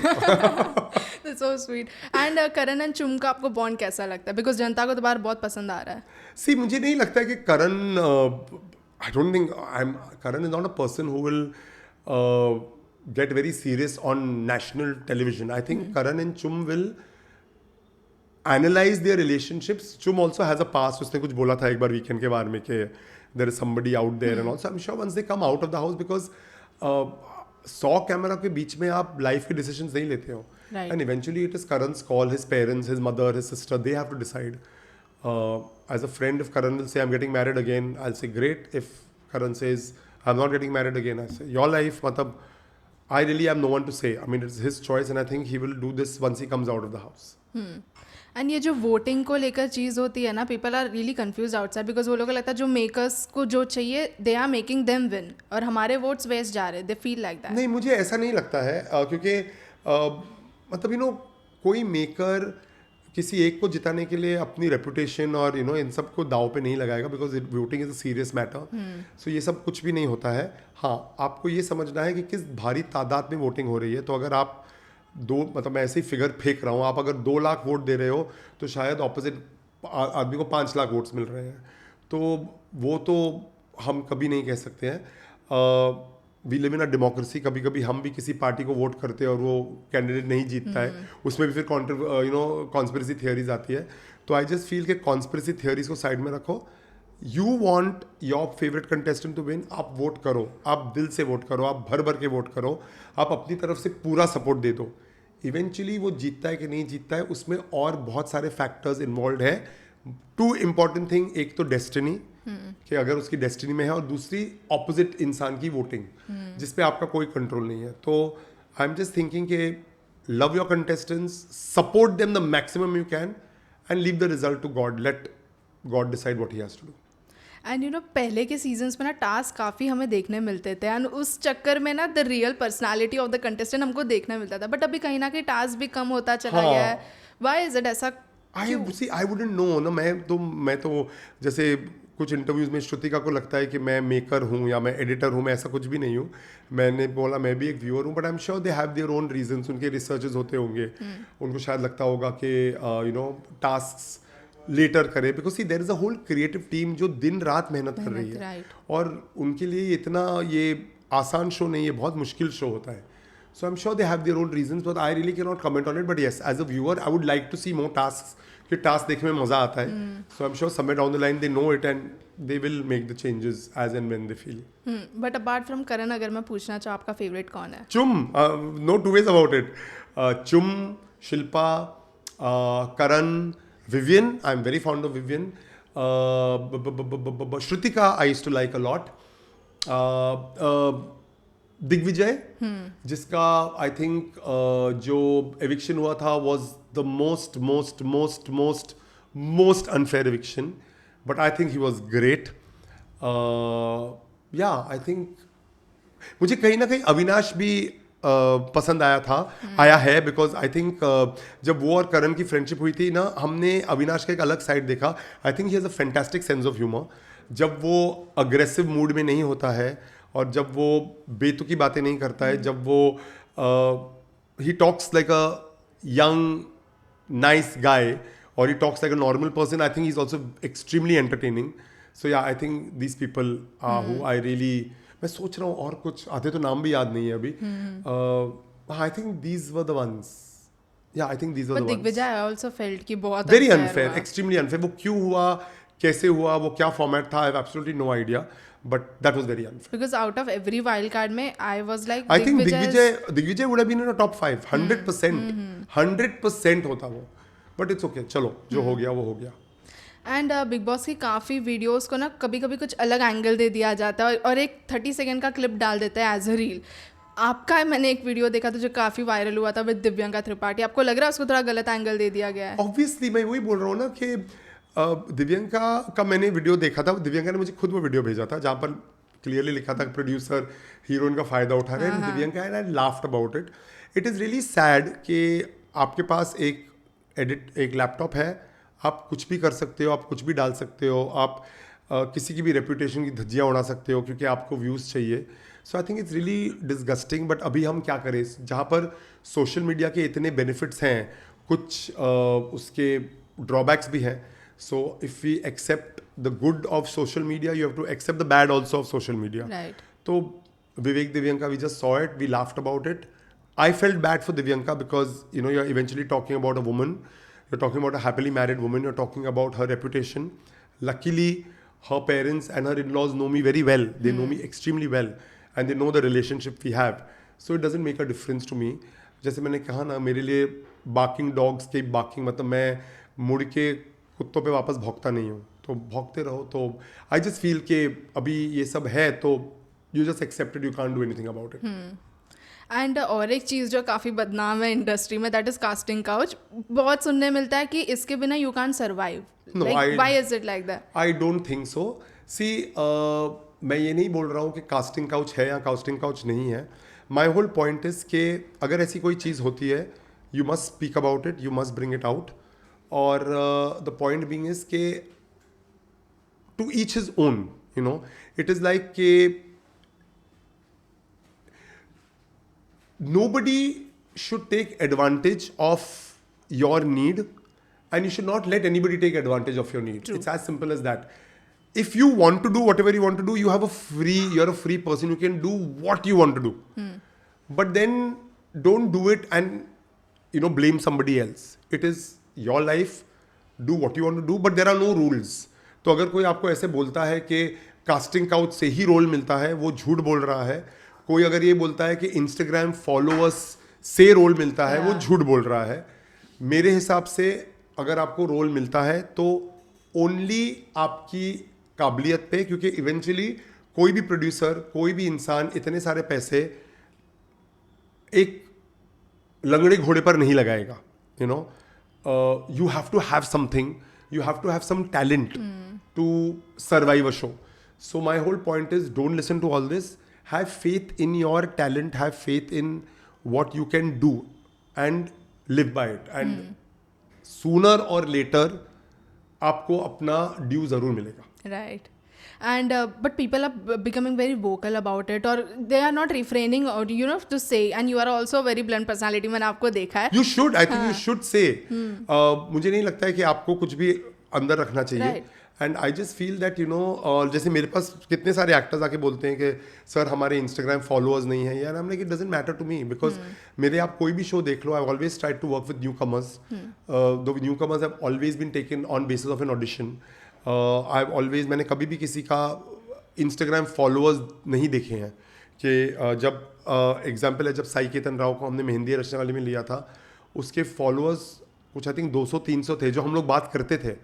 That's so sweet. And Karan and चुम का आपको बॉन्ड कैसा लगता है? बिकॉज जनता को तो बाहर बहुत पसंद आ रहा है. सी, मुझे नहीं लगता है कि Karan, I don't think Karan is not a person who will get very serious on national television. I think Karan and Chum will analyse their relationships. Chum also has a past. उसने कुछ बोला था एक बार वीकेंड के बारे में कि there is somebody out there and also I am sure once they come out of the house, because 100 camera के बीच में आप लाइफ के डिसीजंस नहीं लेते हो. Right. And eventually it is Karan's call, his parents, his mother, his sister, they have to decide. As a friend, if Karan will say, I'm getting married again, I'll say, great. If Karan says, I'm not getting married again, I say, your life, matlab, I really have no one to say. I mean, it's his choice and I think he will do this once he comes out of the house. And ये जो वोटिंग को लेकर चीज़ होती है ना, people are really confuse outside, because वो लोगों को लगता है जो मेकर्स को जो चाहिए they are making them win, और हमारे वोट्स वेस्ट जा रहे हैं. They feel like that. नहीं, मुझे ऐसा नहीं लगता है, क्योंकि मतलब कोई मेकर किसी एक को जिताने के लिए अपनी रेपुटेशन और इन सब को दाव पे नहीं लगाएगा, because voting is a serious matter. So ये सब कुछ भी नहीं होता है. हाँ, आपको ये समझना है कि किस भारी तादाद में वोटिंग हो रही है. तो अगर आप मतलब मैं ऐसे ही फिगर फेंक रहा हूँ, आप अगर 2 लाख वोट दे रहे हो तो शायद ऑपोजिट आदमी को 5 लाख वोट्स मिल रहे हैं. तो वो तो हम कभी नहीं कह सकते हैं. We live in a democracy. कभी कभी हम भी किसी पार्टी को वोट करते हैं और वो कैंडिडेट नहीं जीतता है, उसमें भी फिर कॉन्स्पिरेसी थियरीज आती है. तो आई जस्ट फील कि कॉन्स्पिरेसी थियरीज को साइड में रखो. You want your favourite contestant to win. आप वोट करो, आप दिल से वोट करो, आप भर भर के वोट करो, आप अपनी तरफ से पूरा सपोर्ट दे दो. इवेंचुअली वो जीतता है कि नहीं जीतता है, उसमें और बहुत सारे फैक्टर्स इन्वॉल्व है. 2 इंपॉर्टेंट थिंग, एक तो डेस्टिनी, कि अगर उसकी डेस्टिनी में है, और दूसरी ऑपोजिट इंसान की वोटिंग, जिस पे आपका कोई कंट्रोल नहीं है. तो आई एम जस्ट थिंकिंग कि love your contestants, support them the maximum you can and leave the result to God. Let God decide what he has to do. And पहले के सीजन्स में ना टास्क काफ़ी हमें देखने मिलते थे, एंड उस चक्कर में ना the real personality of the contestant हमको देखने मिलता था. बट अभी कहीं ना कहीं टास्क भी कम होता चला गया है. व्हाई इज इट ऐसा? आई वुडंट नो ना. मैं तो जैसे कुछ इंटरव्यूज में श्रुतिका को लगता है कि मैं मेकर हूँ या मैं एडिटर हूँ. मैं ऐसा कुछ भी नहीं हूँ. मैंने बोला मैं भी एक व्यूअर हूँ, but I am sure they have their own reasons. उनके रिसर्चेस होते होंगे. उनको शायद लगता होगा कि टास्क लेटर करे, because see there is a whole creative team जो दिन रात मेहनत कर रही है. right. और उनके लिए इतना ये आसान शो नहीं है, बहुत मुश्किल शो होता है. So I'm sure they have their own reasons, but I really cannot comment on it. But yes, as a viewer, I would like to see more tasks. कि टास्क देखने में मजा आता है. So I'm sure somewhere down the line they know it and they will make the changes as and when they feel. But apart from करण, अगर मैं पूछना चाहूँ आपका फेवरेट कौन है? चुम, no two ways about it. चुम, शिल्पा, करण, Vivian. I'm very fond of Vivian. Shrutika I used to like a lot. Digvijay, जिसका आई थिंक जो एविक्शन हुआ था was the most unfair eviction, but I think he was great. या आई थिंक मुझे कहीं ना कहीं अविनाश भी पसंद आया है, बिकॉज आई थिंक जब वो और करण की फ्रेंडशिप हुई थी ना, हमने अविनाश का एक अलग साइड देखा. आई think he has a fantastic sense of humour. जब वो अग्रेसिव मूड में नहीं होता है और जब वो बेतुकी बातें नहीं करता है, जब वो he talks like a young nice guy और he talks like a normal person. I think he is also extremely entertaining. So yeah I think these people who I really, मैं सोच रहा हूँ और कुछ आधे तो नाम भी याद नहीं है अभी. I think these were the ones. Yeah I think these were the ones. Digvijay I also felt कि बहुत वेरी अनफेयर, एक्सट्रीमली अनफेयर. वो क्यों हुआ, कैसे हुआ, वो क्या फॉर्मेट था, I have absolutely no idea. But that was very unfair. Because out of every wild card में I was like, I think Digvijay would have been in a top 5, 100%, 100% होता वो. But it's okay, चलो जो हो गया वो हो गया. एंड बिग बॉस की काफ़ी वीडियोस को ना कभी कभी कुछ अलग एंगल दे दिया जाता है और एक 30 सेकेंड का क्लिप डाल देता है एज अ रील. आपका मैंने एक वीडियो देखा था जो काफ़ी वायरल हुआ था विद दिव्यंका त्रिपाठी, आपको लग रहा है उसको थोड़ा गलत एंगल दे दिया गया है? ऑब्वियसली मैं वही बोल रहा हूँ ना कि दिव्यंका का मैंने वीडियो देखा था, दिव्यंका ने मुझे खुद वो वीडियो भेजा था जहाँ पर क्लियरली लिखा था प्रोड्यूसर हीरोइन का फ़ायदा उठा रहे हैं, Divyanka and I laughed about it. It is really sad कि आपके पास एक लैपटॉप है, आप कुछ भी कर सकते हो, आप कुछ भी डाल सकते हो, आप किसी की भी रेपुटेशन की धज्जियाँ उड़ा सकते हो क्योंकि आपको व्यूज़ चाहिए. So I think it's really disgusting. But अभी हम क्या करें जहाँ पर सोशल मीडिया के इतने बेनिफिट्स हैं, कुछ उसके ड्रॉबैक्स भी हैं. So if we accept the good of social media, you have to accept the bad also of social media. Right. तो Vivek Divyanka, we just saw it, we laughed about it. I felt bad for Divyanka because you're eventually talking about a woman, you're talking about a happily married woman, you're talking about her reputation. Luckily, her parents and her in-laws know me very well. They know me extremely well, and they know the relationship we have. So it doesn't make a difference to me. जैसे मैंने कहा ना, मेरे लिए barking dogs के barking मतलब मैं मुड़ के कुत्तों पे वापस भौंकता नहीं हूँ, तो भौंकते रहो. तो आई जस्ट फील कि अभी ये सब है तो you just accept it, you can't do anything about it. And और एक चीज़ जो काफ़ी बदनाम है इंडस्ट्री में, दैट इज़ कास्टिंग काउच. बहुत सुनने मिलता है कि इसके बिना you can survive. No, why is it like that? I don't think so. See, मैं ये नहीं बोल रहा हूँ कि कास्टिंग काउच है या कास्टिंग काउच नहीं है. माई होल पॉइंट इज कि अगर ऐसी कोई चीज़ होती है, you must speak about it, you must bring it out. और द पॉइंट बीइंग इज के to each his own, it is like कि nobody should take advantage of your need, and you should not let anybody take advantage of your need. True. It's as simple as that. If you want to do whatever you want to do, you're a free person, you can do what you want to do. But then don't do it and blame somebody else. It is your life, do what you want to do, but there are no rules. तो अगर कोई आपको ऐसे बोलता है कि कास्टिंग काउच से ही रोल मिलता है, वो झूठ बोल रहा है. कोई अगर ये बोलता है कि इंस्टाग्राम फॉलोअर्स से रोल मिलता है, वो झूठ बोल रहा है. मेरे हिसाब से अगर आपको रोल मिलता है तो ओनली आपकी काबिलियत पे, क्योंकि इवेंचुअली कोई भी प्रोड्यूसर, कोई भी इंसान इतने सारे पैसे एक लंगड़े घोड़े पर नहीं लगाएगा. You have to have something, you have to have some talent to survive a show. So my whole point is don't listen to all this. Have faith in your talent, have faith in what you can do and live by it. And sooner or later आपको अपना ड्यू ज़रूर मिलेगा. Right. And but people are becoming very vocal about it, or they are not refraining, or to say. And you are also a very blunt personality. मैंने आपको देखा है. You should, I think you should say. मुझे नहीं लगता है कि आपको कुछ भी अंदर रखना चाहिए. Right. And I just feel that जैसे मेरे पास कितने सारे एक्टर्स आके बोलते हैं कि सर हमारे इंस्टाग्राम फॉलोअर्स नहीं है यार. It doesn't matter to me, because मेरे आप कोई भी शो देख लो, I always try to work with newcomers. The newcomers have always been taken on basis of an audition. I always, मैंने कभी भी किसी का इंस्टाग्राम फॉलोअर्स नहीं देखे हैं. कि जब एग्जाम्पल है, जब साई केतन राव को हमने मेहंदी रचने वाले में लिया था, उसके फॉलोअर्स कुछ आई थिंक 200-300 थे जो हम लोग बात करते थे.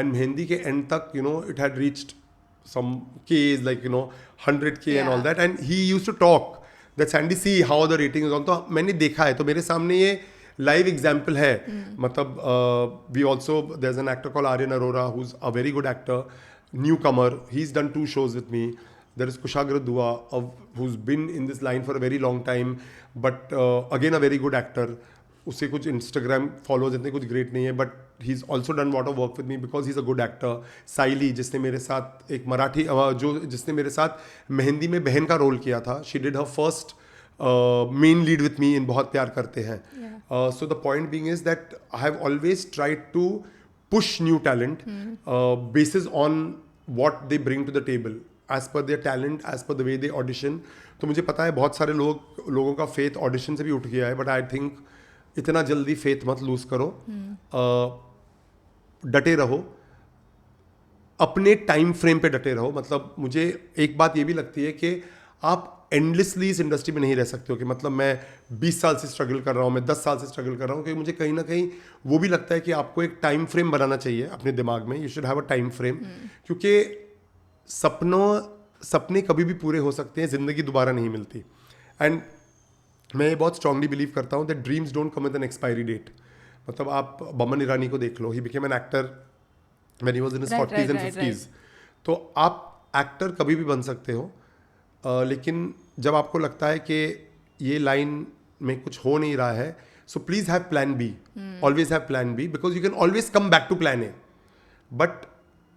And मेहंदी के end तक, it had reached some Ks, like, 100K and all that. And he used to talk that Sandy, see how the rating is on. तो मैंने देखा है, तो मेरे सामने ये live example है. मतलब we also, there's an actor called Aryan Arora who's a very good actor, newcomer. He's done 2 shows with me. There is Kushagra Dua, who's been in this line for a very long time, but again a very good actor. उससे कुछ इंस्टाग्राम फॉलोअर्स इतने कुछ ग्रेट नहीं है, but he is also done lot of work with me because he is a good actor. Saili, जिसने मेरे साथ एक मराठी जिसने मेरे साथ मेहंदी में बहन का रोल किया था, she did her first main lead with me in बहुत प्यार करते हैं. So the point being is that I have always tried to push new talent basis on what they bring to the table as per their talent, as per the way they audition. तो मुझे पता है बहुत सारे लोगों का फेथ ऑडिशन से भी उठ गया है, बट आई थिंक इतना जल्दी फेथ मत लूज करो. डटे रहो, अपने टाइम फ्रेम पे डटे रहो. मतलब मुझे एक बात ये भी लगती है कि आप एंडलेसली इस इंडस्ट्री में नहीं रह सकते हो कि मतलब मैं 20 साल से स्ट्रगल कर रहा हूँ, मैं 10 साल से स्ट्रगल कर रहा हूँ. क्योंकि मुझे कहीं ना कहीं वो भी लगता है कि आपको एक टाइम फ्रेम बनाना चाहिए अपने दिमाग में. You should have a time frame, क्योंकि सपने कभी भी पूरे हो सकते हैं, ज़िंदगी दोबारा नहीं मिलती. एंड मैं ये बहुत स्ट्रांगली बिलीव करता हूँ that dreams don't come with an expiry date. मतलब आप बमन ईरानी को देख लो, he became an actor when he was in his 40s and 50s. तो आप एक्टर कभी भी बन सकते हो, लेकिन जब आपको लगता है कि ये लाइन में कुछ हो नहीं रहा है, so please have plan B. Always have plan B, because you can always come back to plan A. But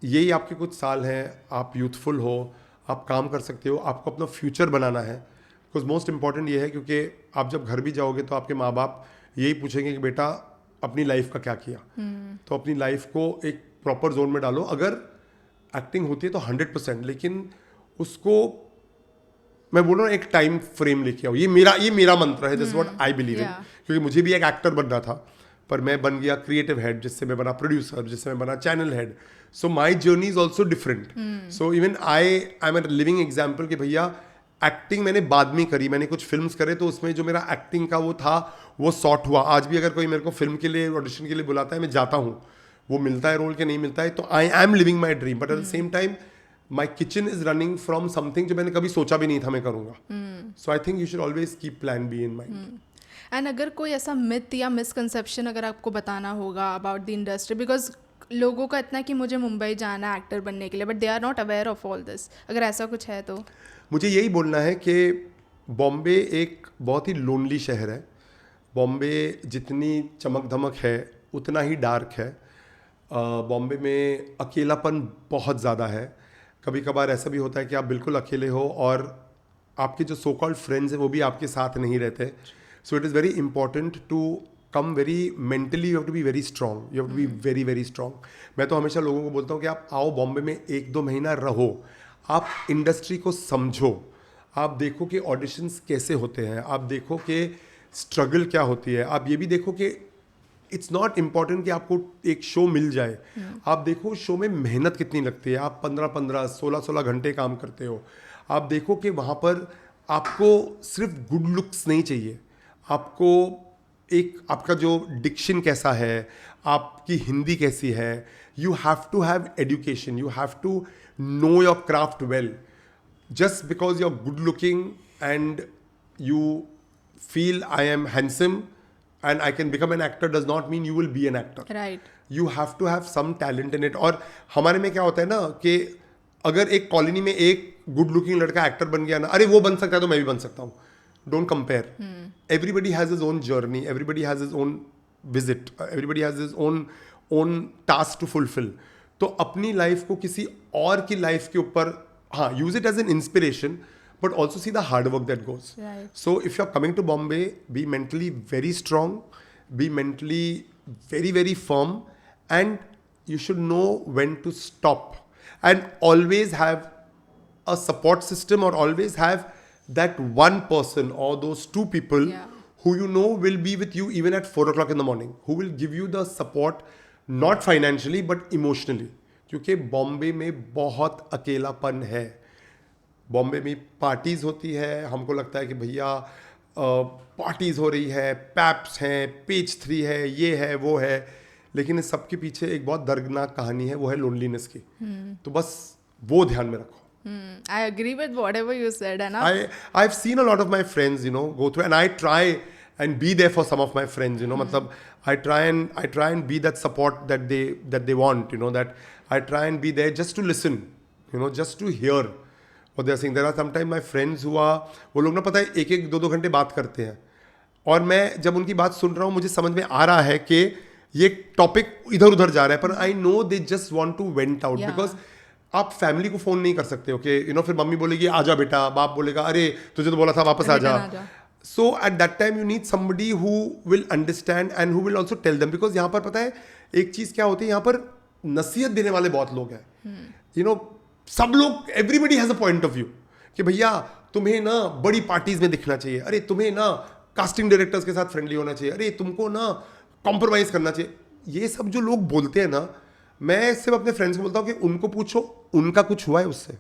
यही आपके कुछ साल हैं, आप यूथफुल हो, आप काम कर सकते हो, आपको अपना फ्यूचर बनाना है. बिकॉज मोस्ट इंपॉर्टेंट ये है, क्योंकि आप जब घर भी जाओगे तो आपके माँ बाप यही पूछेंगे कि बेटा अपनी लाइफ का क्या किया. तो अपनी लाइफ को एक प्रॉपर जोन में डालो. अगर एक्टिंग होती है तो 100%, लेकिन उसको मैं बोल रहा हूँ एक टाइम फ्रेम लेके आओ. ये मेरा मंत्र है, this what I believe in. क्योंकि मुझे भी एक एक्टर बनना था, पर मैं बन गया क्रिएटिव हेड, जिससे मैं बना प्रोड्यूसर, जिससे मैं बना channel head. So my journey is also different. So even I am a living example कि भैया एक्टिंग मैंने बाद में करी. मैंने कुछ फिल्म्स करे तो उसमें जो मेरा एक्टिंग का वो था वो सॉर्ट हुआ. आज भी अगर कोई मेरे को फिल्म के लिए ऑडिशन के लिए बुलाता है, मैं जाता हूँ. वो मिलता है रोल के नहीं मिलता है, तो I am living my dream. But at the same time my kitchen is running from something जो मैंने कभी सोचा भी नहीं था मैं करूँगा. So I think you should always keep plan B in mind. And अगर कोई ऐसा मिथ या मिसकंसेप्शन अगर आपको बताना होगा अबाउट द इंडस्ट्री, बिकॉज लोगों का इतना कि मुझे मुंबई जाना है एक्टर बनने के लिए, but they are not aware of all this, अगर ऐसा कुछ है तो मुझे यही बोलना है कि बॉम्बे एक बहुत ही लोनली शहर है. बॉम्बे जितनी चमक धमक है उतना ही डार्क है. बॉम्बे में अकेलापन बहुत ज़्यादा है. कभी कभार ऐसा भी होता है कि आप बिल्कुल अकेले हो और आपके जो सो कॉल्ड फ्रेंड्स हैं वो भी आपके साथ नहीं रहते. So it is very important to come very mentally. You have to be very strong. You have to be very very strong. मैं तो हमेशा लोगों को बोलता हूँ कि आप आओ बॉम्बे में 1-2 महीना रहो, आप इंडस्ट्री को समझो, आप देखो कि ऑडिशंस कैसे होते हैं, आप देखो कि स्ट्रगल क्या होती है, आप ये भी देखो कि इट्स नॉट इम्पॉर्टेंट कि आपको एक शो मिल जाए. आप देखो शो में मेहनत कितनी लगती है. आप 15-15, 16-16 घंटे काम करते हो. आप देखो कि वहाँ पर आपको सिर्फ गुड लुक्स नहीं चाहिए, आपको एक आपका जो डिक्शन कैसा है, आपकी हिंदी कैसी है. You have to have education, you have to know your craft well. Just because you're good looking and you feel I am handsome and I can become an actor does not mean you will be an actor. right. You have to have some talent in it. और हमारे में क्या होता है ना कि अगर एक कॉलोनी में एक गुड लुकिंग लड़का एक्टर बन गया ना, अरे वो बन सकता है तो मैं भी बन सकता हूँ. Don't compare. Everybody has his own journey, everybody has his own visit, everybody has his own task to fulfil. तो अपनी लाइफ को किसी और की लाइफ के ऊपर, हाँ, use it as an inspiration, but also see the hard work that goes. So if you are coming to Bombay, be mentally very strong, be mentally very very firm, and you should know when to stop, and always have a support system, or always have that one person or those two people who you know will be with you even at 4 o'clock in the morning, who will give you the support, not financially but emotionally. क्योंकि बॉम्बे में बहुत अकेलापन है. बॉम्बे में पार्टीज होती है, हमको लगता है कि भैया पार्टीज हो रही है, पैप्स हैं, पेज 3 है, ये है वो है, लेकिन इस सब के पीछे एक बहुत दर्दनाक कहानी है, वो है लोनलीनेस की. तो बस वो ध्यान में रखो. I agree with whatever you said, and I've seen a lot of my friends, you know, go through, and I try and be there for some of my friends, you know. मतलब I try and be that support that they want, you know, that I try and be there just to listen, you know, just to hear what they are saying. There are sometimes my friends who are, वो लोग ना पता है 1-1, 2-2 घंटे बात करते हैं, और मैं जब उनकी बात सुन रहा हूँ मुझे समझ में आ रहा है कि ये टॉपिक इधर उधर जा रहा है, पर I know they just want to vent out. Because आप फैमिली को फोन नहीं कर सकते हो कि यू नो, फिर मम्मी बोलेगी आजा बेटा, बाप बोलेगा अरे तुझे तो बोला था वापस आ जा. So at that time you need somebody who will understand and who will also tell them. Because यहाँ पर पता है एक चीज क्या होती है, यहाँ पर नसीहत देने वाले बहुत लोग हैं. यू नो, सब लोग, everybody has a point of view कि भैया तुम्हें ना बड़ी पार्टीज में दिखना चाहिए, अरे तुम्हें ना कास्टिंग डायरेक्टर्स के साथ फ्रेंडली होना चाहिए, अरे तुमको ना कॉम्प्रोमाइज करना चाहिए. ये सब जो लोग बोलते हैं ना, मैं सिर्फ अपने फ्रेंड्स को बोलता हूँ कि उनको पूछो उनका कुछ हुआ है उससे.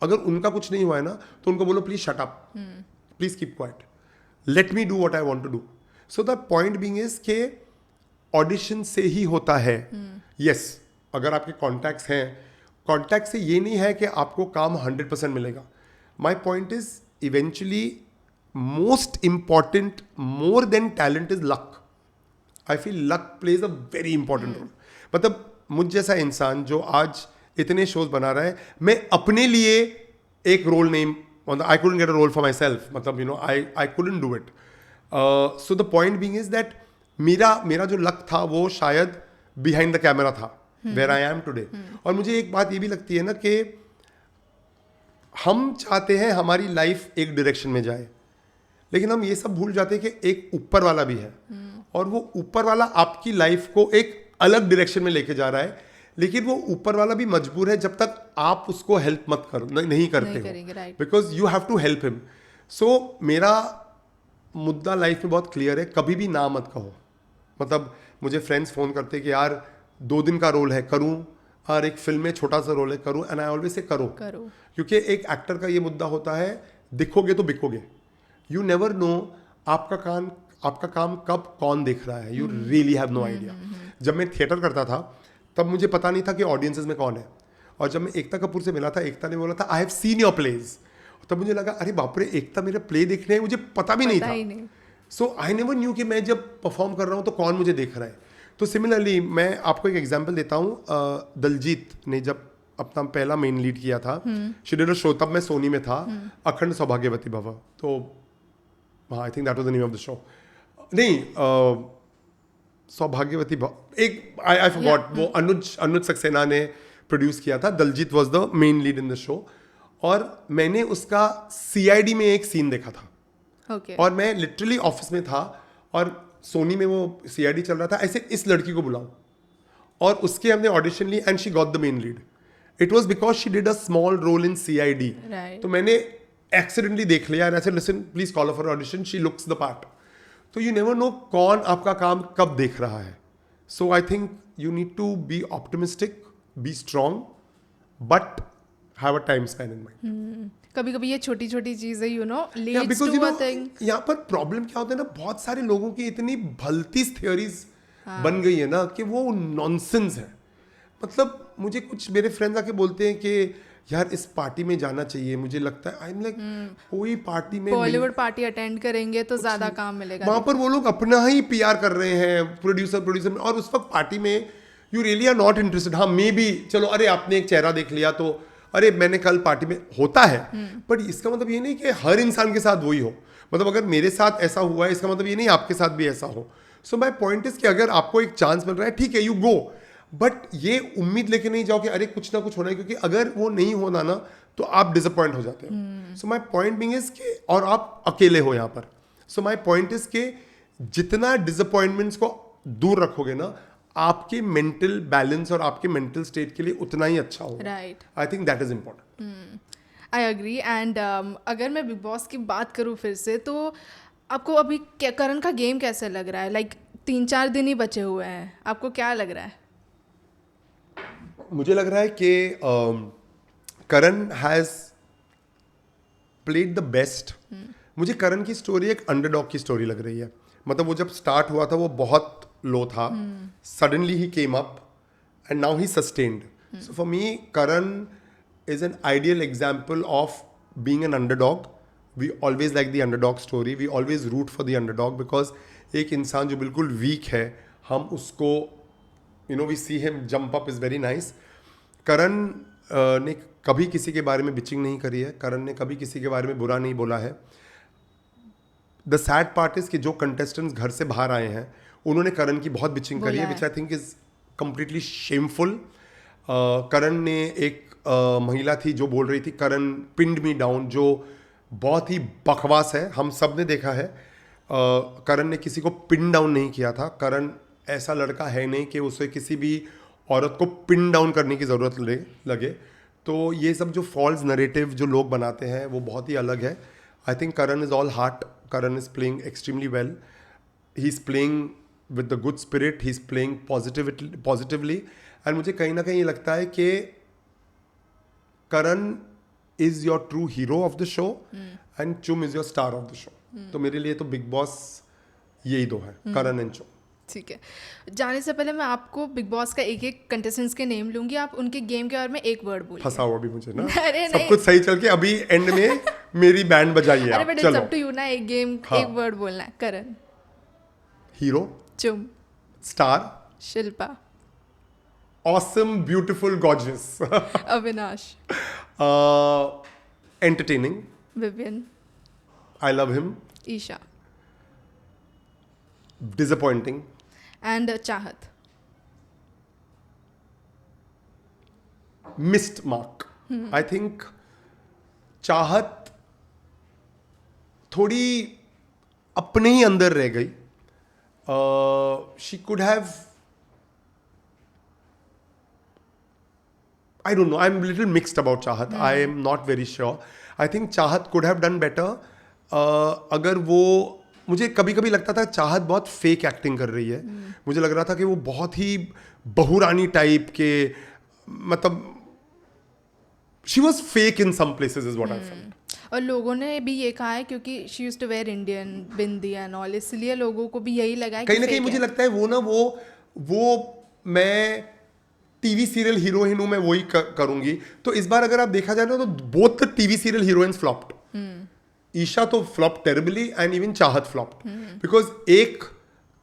अगर उनका कुछ नहीं हुआ है ना तो उनको बोलो please shut up, please keep quiet, let me do what I want to do. So the point being is के ऑडिशन से ही होता है. यस, अगर आपके कॉन्टैक्ट्स हैं, कॉन्टैक्ट से ये नहीं है कि आपको काम 100% मिलेगा. My point is eventually most important more than talent is luck. I feel luck plays a very important role. मतलब मुझ जैसा इंसान जो आज इतने शोज बना रहा है, मैं अपने लिए एक रोल नहीं, I couldn't get a role for myself. मतलब I couldn't do it. So the point being is that मेरा जो लक था वो शायद behind the camera था, where I am today. और मुझे एक बात ये भी लगती है ना कि हम चाहते हैं हमारी लाइफ एक डायरेक्शन में जाए, लेकिन हम ये सब भूल जाते हैं कि एक ऊपर वाला भी है, और वो ऊपर वाला आपकी लाइफ को एक अलग डायरेक्शन में लेके जा रहा है, लेकिन वो ऊपर वाला भी मजबूर है जब तक आप उसको हेल्प मत करो, नहीं करते हो, because you have to help him. So मेरा मुद्दा लाइफ में बहुत क्लियर है, कभी भी ना मत कहो. मतलब मुझे फ्रेंड्स फोन करते कि यार 2 दिन का रोल है, करूं, और एक फिल्म में छोटा सा रोल है, करूं, एंड आई ऑलवेज से करो. क्योंकि एक एक्टर का ये मुद्दा होता है, दिखोगे तो बिकोगे. यू नेवर नो आपका काम कब कौन देख रहा है. You really have no idea. जब मैं थिएटर करता था तब मुझे पता नहीं था कि ऑडियंसेस में कौन है, और जब मैं एकता कपूर से मिला था, एकता ने बोला था I have seen your plays, तब मुझे लगा अरे बाप रे, एकता मेरे प्ले देख रहे हैं, मुझे पता भी नहीं था. सो आई नेवर न्यू कि मैं जब परफॉर्म कर रहा हूँ तो कौन मुझे देख रहा है. तो सिमिलरली मैं आपको एक एग्जाम्पल देता हूँ. दलजीत ने जब अपना पहला मेन लीड किया था, शी डिड अ शो, तब मैं सोनी में था, अखंड सौभाग्यवती भव. तो हाँ, आई think that was the name of the show. नहीं, सौभाग्यवती भव, एक आई फॉरगॉट. वो अनुज सक्सेना ने प्रोड्यूस किया था. Daljeet was the main lead in the show, और मैंने उसका CID में एक सीन देखा था. और मैं लिटरली ऑफिस में था और सोनी में वो CID चल रहा था, ऐसे इस लड़की को बुलाओ, और उसके हमने ऑडिशन ली and she got the main lead. It was because she did a small role in CID. तो मैंने एक्सीडेंटली देख लिया and I said listen please call for audition, she looks the part. तो यू नेवर नो कौन आपका काम कब देख रहा है. So I think you need to be optimistic, be strong, but have a time span in mind. कभी कभी ये छोटी छोटी चीजें लीड्स टू अ थिंग. यहाँ पर प्रॉब्लम क्या होता है ना, बहुत सारे लोगों की इतनी भलती थियोरीज बन गई है ना कि वो नॉनसेंस है. मतलब मुझे कुछ मेरे फ्रेंड्स आके बोलते हैं कि यार इस पार्टी में जाना चाहिए, मुझे लगता है आई एम लाइक कोई पार्टी में बॉलीवुड पार्टी अटेंड करेंगे तो ज्यादा काम मिलेगा. वहां पर वो लोग अपना ही PR कर रहे हैं, प्रोड्यूसर में, और उस वक्त पार्टी में you really are not interested. हाँ मे बी चलो, अरे आपने एक चेहरा देख लिया तो अरे मैंने कल पार्टी में, होता है, बट इसका मतलब ये नहीं कि हर इंसान के साथ वही हो. मतलब अगर मेरे साथ ऐसा हुआ है, इसका मतलब ये नहीं आपके साथ भी ऐसा हो. सो माई पॉइंट इज कि अगर आपको एक चांस मिल रहा है, ठीक है, यू गो, बट ये उम्मीद लेके नहीं जाओ कि अरे कुछ ना कुछ होना है, क्योंकि अगर वो नहीं होना ना तो आप डिसअपॉइंट हो जाते हो. सो माई पॉइंट बिंग इज कि, और आप अकेले हो यहाँ पर. सो माई पॉइंट इज कि जितना डिसअपॉइंटमेंट्स को दूर रखोगे ना, आपके मेंटल बैलेंस और आपके मेंटल स्टेट के लिए उतना ही अच्छा होगा. Right, I think that is important. I agree. And अगर मैं बिग बॉस की बात करूँ फिर से, तो आपको अभी करण का गेम कैसे लग रहा है? लाइक 3-4 दिन ही बचे हुए हैं, आपको क्या लग रहा है? मुझे लग रहा है कि करण हैज प्लेड द बेस्ट. मुझे करण की स्टोरी एक अंडरडॉग की स्टोरी लग रही है. मतलब वो जब स्टार्ट हुआ था वो बहुत लो था, suddenly he came up and now he sustained. So for me Karan is an ideal example of being an underdog. We always like the underdog story, we always root for the underdog, because एक इंसान जो बिल्कुल वीक है, हम उसको we see him jump up, is very nice. Karan ने कभी किसी के बारे में बिचिंग नहीं करी है, करण ने कभी किसी के बारे में बुरा नहीं बोला है. द सैड पार्ट इज कि जो कंटेस्टेंट्स घर से बाहर आए हैं उन्होंने करण की बहुत बिचिंग करी है, which I think is completely shameful. Karan ने एक महिला थी जो बोल रही थी करण पिंड मी डाउन, जो बहुत ही बकवास है, हम सब ने देखा है. करण ने किसी को पिन डाउन नहीं किया था. करण ऐसा लड़का है नहीं कि उसे किसी भी औरत को पिन डाउन करने की ज़रूरत लगे. तो ये सब जो फॉल्स नरेटिव जो लोग बनाते हैं वो बहुत ही अलग है. I think Karan is all heart. Karan is playing extremely well. He is playing with the good spirit, he is playing positively. And मुझे कहीं ना कहीं ये लगता है कि Karan is your true hero of the show and Chum is your star of the show. तो मेरे लिए तो बिग बॉस यही दो है, करण एंड चुम. ठीक है, जाने से पहले मैं आपको बिग बॉस का एक एक कंटेस्टेंट्स के नेम लूंगी, आप उनके गेम के बारे में एक वर्ड बोलिए. फंसा हुआ भी मुझे ना. अरे सब कुछ सही चल के अभी एंड में मेरी बैंड बजाइए अरे आप, बट इट्स चलो। अप टू यू ना, एक गेम हाँ। एक वर्ड बोलना है। Karan, hero, Chum, star, Shilpa, awesome, beautiful, gorgeous, Avinash, entertaining, Vivian, I love him, Eisha disappointing, and Chahat. Missed mark. I think Chahat थोड़ी अपने ही अंदर रह गई. She could have, I don't know. I'm a little mixed about Chahat. I am not very sure. I think Chahat could have done better. अगर वो, मुझे कभी कभी लगता था चाहत बहुत फेक एक्टिंग कर रही है. मुझे लग रहा था कि वो बहुत ही बहुरानी टाइप के, मतलब she was fake in some places is what I felt. और लोगों ने भी ये कहा है क्योंकि she used to wear Indian bindi and all, इसलिए लोगों को भी यही लगा है कि कहीं ना कहीं fake मुझे है। लगता है वो ना वो मैं टीवी सीरियल हीरोइन हूं, मैं वही करूंगी. तो इस बार अगर आप देखा जाए ना तो both the TV serial heroines flopped. Isha तो flop terribly and even Chahat flopped because एक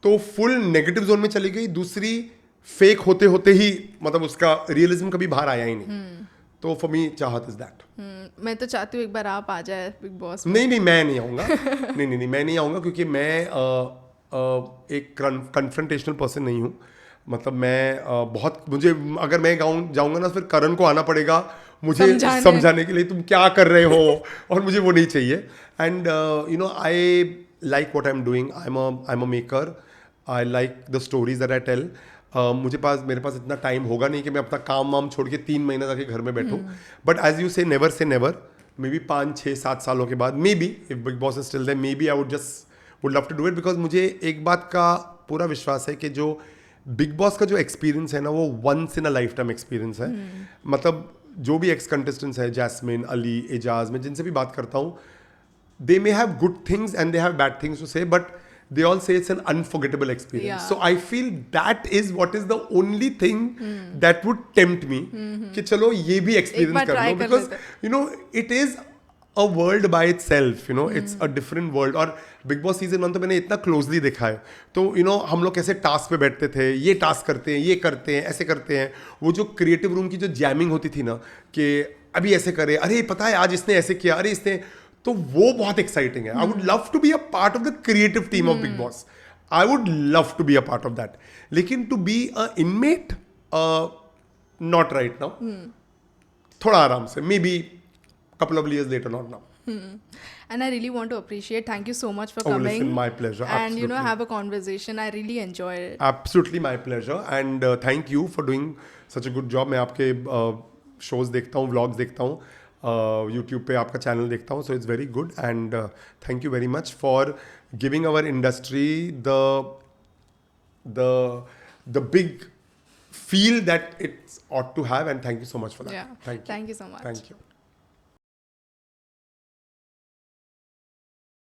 तो फुल नेगेटिव जोन में चली गई, दूसरी फेक होते होते ही मतलब उसका रियलिज्म कभी बाहर आया ही नहीं. तो फॉर मी चाहत इज दैट. मैं तो चाहती हूँ एक बार आप आ जाए बिग बॉस में। नहीं मैं नहीं आऊंगा. नहीं मैं नहीं आऊंगा क्योंकि मैं एक कन्फ्रंटेशनल पर्सन नहीं हूँ. मतलब मैं बहुत, मुझे अगर मैं जाऊंगा ना फिर करण को आना पड़ेगा मुझे समझाने के लिए तुम क्या कर रहे हो, और मुझे वो नहीं चाहिए. And you know I like what I am doing. I am a maker. I like the stories that I tell. मेरे पास इतना टाइम होगा नहीं कि मैं अपना काम वाम छोड़ के 3 महीने जाके घर में बैठूं. But as you say never, maybe 5-6-7 सालों के बाद, maybe if Bigg boss is still there, maybe I would love to do it. Because मुझे एक बात का पूरा विश्वास है कि जो बिग बॉस का जो एक्सपीरियंस है ना वो once in a lifetime experience है. मतलब जो भी एक्स कंटेस्टेंट्स है, जैस्मिन, अली, एजाज, मैं जिनसे भी बात करता हूँ, they may have good things and they have bad things to say, but they all say it's an unforgettable experience. Yeah. So I feel that is what is the only thing that would tempt me कि चलो ये भी experience कर लो, because you know it is a world by itself, you know, it's a different world. और बिग बॉस सीजन 1 तो मैंने इतना क्लोजली देखा है. तो यू नो हम लोग कैसे टास्क पे बैठते थे, ये टास्क करते हैं, ये करते हैं, ऐसे करते हैं. वो जो क्रिएटिव रूम की जो जैमिंग होती थी ना कि अभी ऐसे करे, अरे पता है आज इसने ऐसे किया, अरे इसने, तो वो बहुत एक्साइटिंग है. I would love to be a part of the creative team of big Boss. I would love to be a part of that. लेकिन to be a inmate, not right now. थोड़ा आराम से, maybe couple of years later, not now. And I really want to appreciate, thank you so much for Oh, coming. listen, my pleasure. And you know, Absolutely. have a conversation. I really enjoy it. Absolutely my pleasure. And thank you for doing such a good job. मैं आपके shows देखता हूँ, vlogs देखता हूँ, YouTube पे आपका channel देखता हूँ. So it's very good. And thank you very much for giving our industry the big feel that it ought to have. And thank you so much for that. Yeah. Thank you. Thank you so much. Thank you.